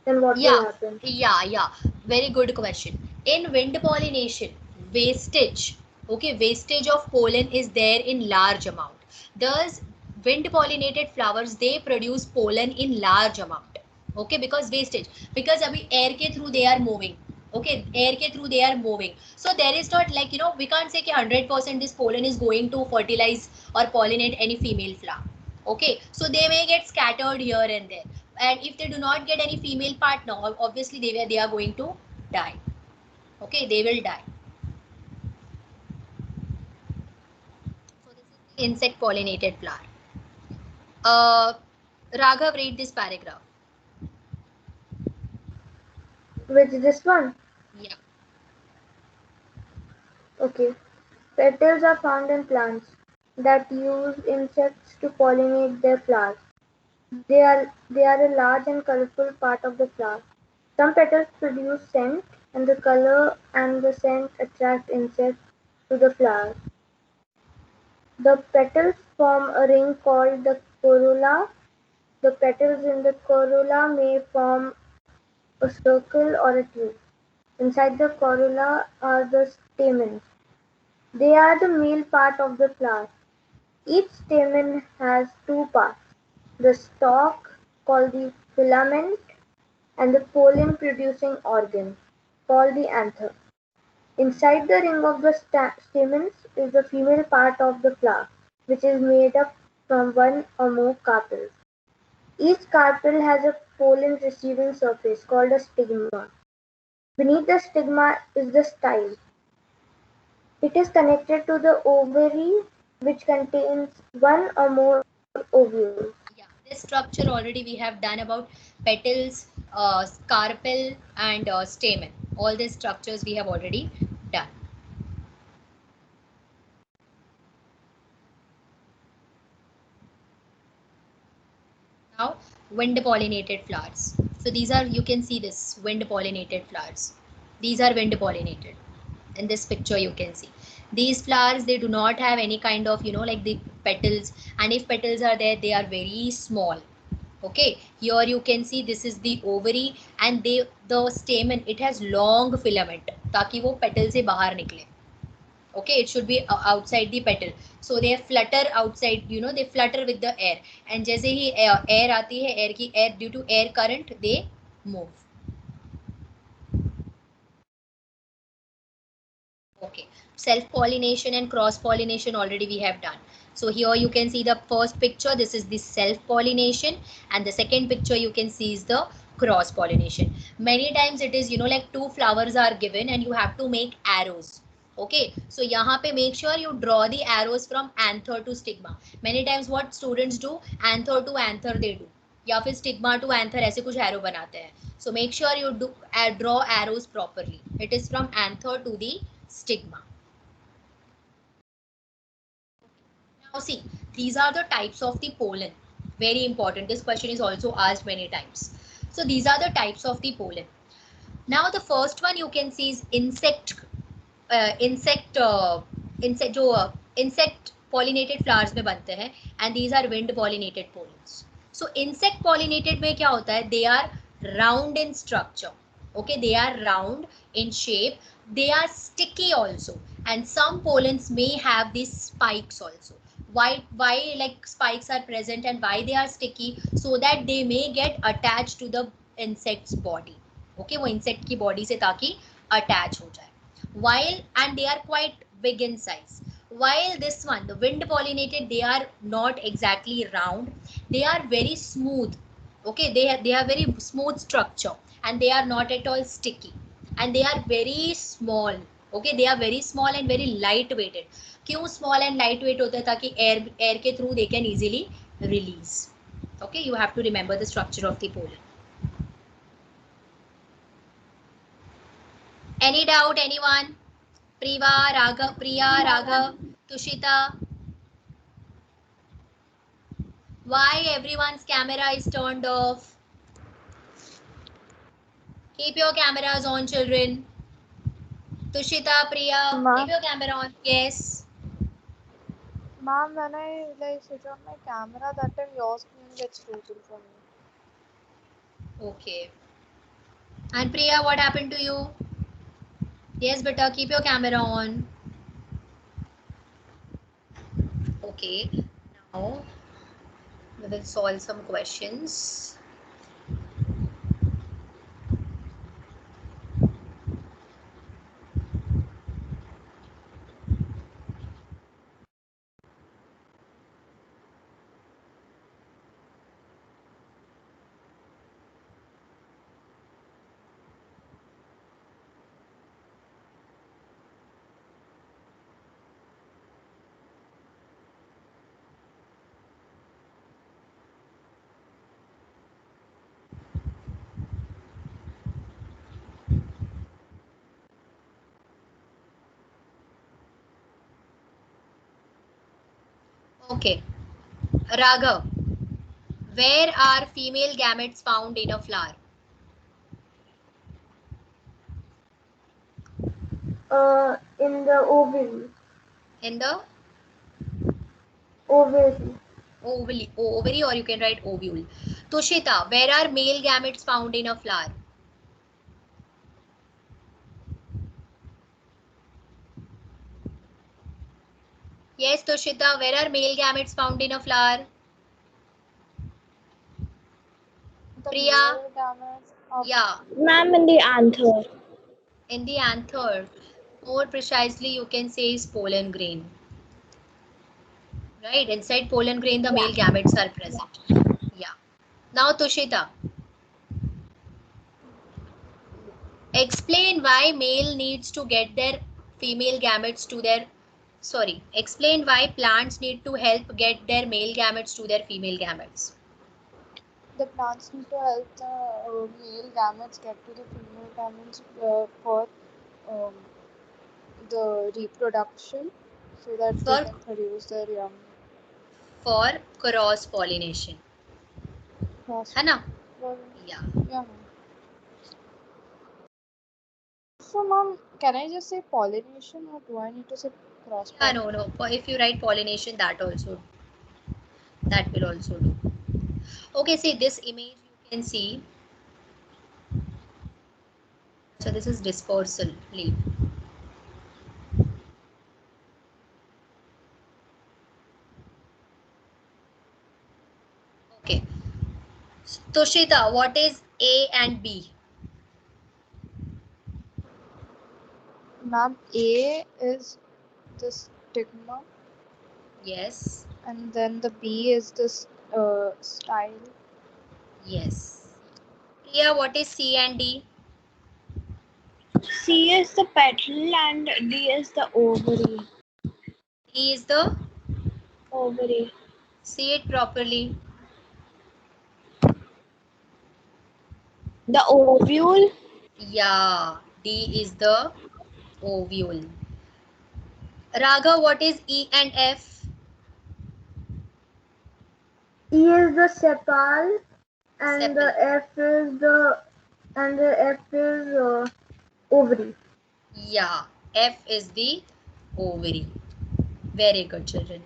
then what will Yeah, happen? yeah. Very good question. In wind pollination, wastage, okay, wastage of pollen is there in large amount. Thus, wind pollinated flowers, they produce pollen in large amount. Okay, because wastage. Because abhi air ke through they are moving. Okay, air ke through they are moving. So there is not like, we can't say that 100% this pollen is going to fertilize or pollinate any female flower. Okay, so they may get scattered here and there, and if they do not get any female partner, obviously they are going to die. Okay, they will die. So this is the insect pollinated flower. Raghav, read this paragraph. Which this one? Yeah. Okay. Petals are found in plants that use insects to pollinate their flowers. They are a large and colorful part of the flower. Some petals produce scent, and the color and the scent attract insects to the flower. The petals form a ring called the corolla. The petals in the corolla may form a circle or a tube. Inside the corolla are the stamens. They are the male part of the flower. Each stamen has two parts: the stalk, called the filament, and the pollen-producing organ, called the anther. Inside the ring of the stamens is the female part of the flower, which is made up from one or more carpels. Each carpel has a pollen-receiving surface called a stigma. Beneath the stigma is the style. It is connected to the ovary, which contains one or more ovules. Yeah, this structure already we have done about petals, carpel, and stamen. All these structures we have already done. Now, wind pollinated flowers. So these are, you can see this wind pollinated flowers. These are wind pollinated. In this picture you can see these flowers, they do not have any kind of, like the petals, and if petals are there, they are very small. Okay, here you can see this is the ovary, and the stamen, it has long filament ताकि वो petal से बाहर निकले. Okay, it should be outside the petal, so they flutter outside, they flutter with the air, and जैसे ही air आती है, air due to air current, they move. Okay, self pollination and cross pollination already we have done. So here you can see the first picture, this is the self pollination, and the second picture you can see is the cross pollination. Many times it is, like two flowers are given and you have to make arrows. Okay, so यहाँ पे make sure you draw the arrows from anther to stigma. Many times what students do, anther to anther they do, या फिर stigma to anther ऐसे कुछ arrow बनाते हैं. So make sure you do draw arrows properly. It is from anther to the stigma. Now see, these are the types of the pollen. Very important. This question is also asked many times. So these are the types of the pollen. Now the first one you can see is insect pollinated flowers में बनते हैं, and these are wind pollinated pollens. So insect pollinated में क्या होता है? They are round in structure. Okay, they are round in shape. They are sticky also, and some pollens may have these spikes also. Why like spikes are present and why they are sticky? So that they may get attached to the insect's body. Okay, वो insect की body से ताकि attach हो जाए. While, and they are quite big in size. While this one, the wind pollinated, they are not exactly round, they are very smooth. Okay, they have very smooth structure, and they are not at all sticky, and they are very small. Okay, they are very small and very light weighted. क्यों small and light weight होते हैं? ताकि air के through they can easily release. Okay, you have to remember the structure of the pollen. Any doubt, anyone? Priya, Raghav, Tushita. Why everyone's camera is turned off? Keep your cameras on, children. Tushita, Priya, keep your camera on. Yes. Ma'am, when I switch on my camera, that time your screen gets frozen for me. Okay. And Priya, what happened to you? Yes, beta, keep your camera on. Okay. Now we will solve some questions. Okay. Raghav, where are female gametes found in a flower? In the ovary. In the Ovary. ovary, or you can write ovule. Tushita, where are male gametes found in a flower? Yes, Tushita, where are male gametes found in a flower? Priya? Yeah, Ma'am, in the anther. in the anther. More precisely, you can say is pollen grain. Right, inside pollen grain, the male gametes are present. Yeah. Now, Tushita, explain why male needs to get their female gametes to their, sorry, explain why plants need to help get their male gametes to their female gametes. The plants need to help the male gametes get to the female gametes for the reproduction, so that they For can produce their young. For cross pollination, है ना? Yeah. Yeah. So, mom, can I just say pollination, or do I need to say cross Yeah, pollination? no. If you write pollination, that will also do. Okay, see this image you can see. So this is dispersal leaf. Okay. Tushita, what is A and B? Ma'am, A is the stigma, Yes. and then the B is the style. Yes. Priya, what is C and D? C is the petal and D is the ovary. D is the, Ovary. see it properly. The ovule. Yeah, D is the ovule. Raghav, what is E and F? E is the sepal, and the Sepal. F is ovary. Yeah, F is the ovary. Very good, children.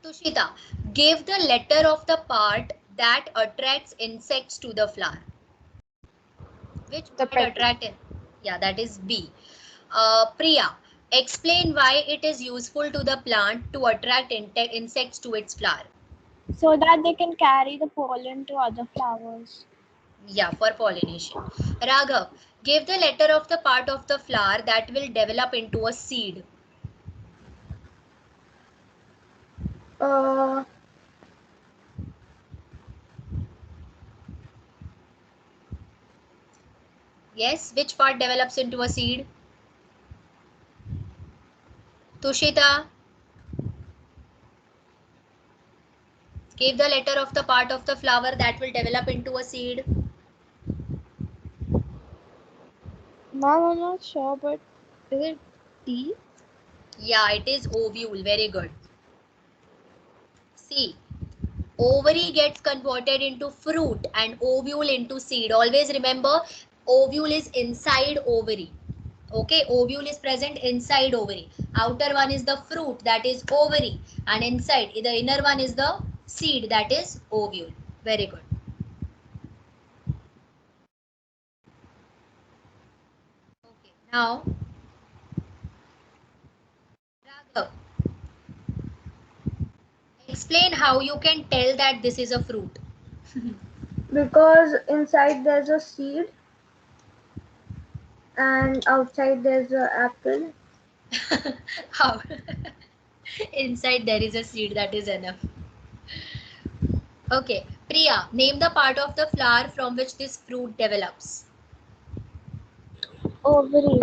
Tushita, give the letter of the part that attracts insects to the flower. Which The part petal. attracts? Yeah, that is B. Priya, explain why it is useful to the plant to attract insects to its flower. So that they can carry the pollen to other flowers. Yeah, for pollination. Raghav, give the letter of the part of the flower that will develop into a seed. Uh, Yes, which part develops into a seed? Tushita, give the letter of the part of the flower that will develop into a seed. Ma'am, I'm not sure, but is it T? Yeah, it is ovule. Very good. See, ovary gets converted into fruit and ovule into seed. Always remember, ovule is inside ovary. Okay, ovule is present inside ovary. Outer one is the fruit, that is ovary, and inside the inner one is the seed, that is ovule. Very good. Okay, now Raghav, explain how you can tell that this is a fruit. Because inside there's a seed and outside there's a apple. How? Inside there is a seed, that is enough. Okay, Priya, name the part of the flower from which this fruit develops. Ovary.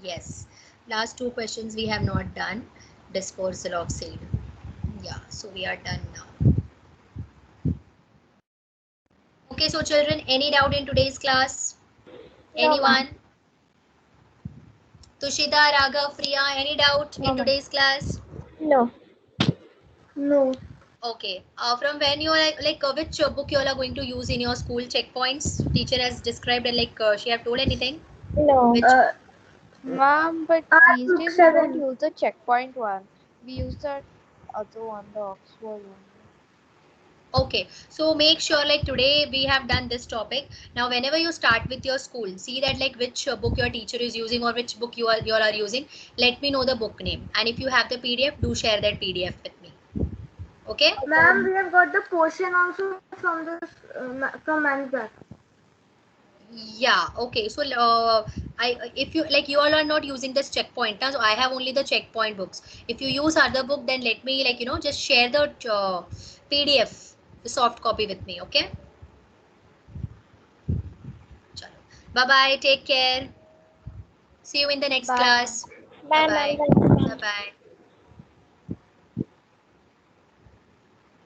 Yes. Last two questions we have not done. Dispersal of seed. Yeah, so we are done now. Okay, so children, any doubt in today's class? No, Anyone? Tushita, Raghav, Priya, any doubt in today's class? no. No. Okay. From when you are which book you all are going to use in your school checkpoints? Teacher has described and she have told anything? No. Which Ma'am, but Art these book days we don't 7. use the checkpoint one. We use that other one, the Oxford one. Okay, so make sure today we have done this topic. Now whenever you start with your school, see that which book your teacher is using or which book you all are using. Let me know the book name, and if you have the PDF, do share that PDF with me. Okay? Ma'am, we have got the portion also from this from Manipur. Yeah. Okay. So if you you all are not using this checkpoint, so I have only the checkpoint books. If you use other book, then let me just share the PDF, the soft copy with me. Okay? Bye bye. Take care. See you in the next Bye, ma'am. class. Bye, Bye ma'am. bye. Thank you, ma'am. Bye bye.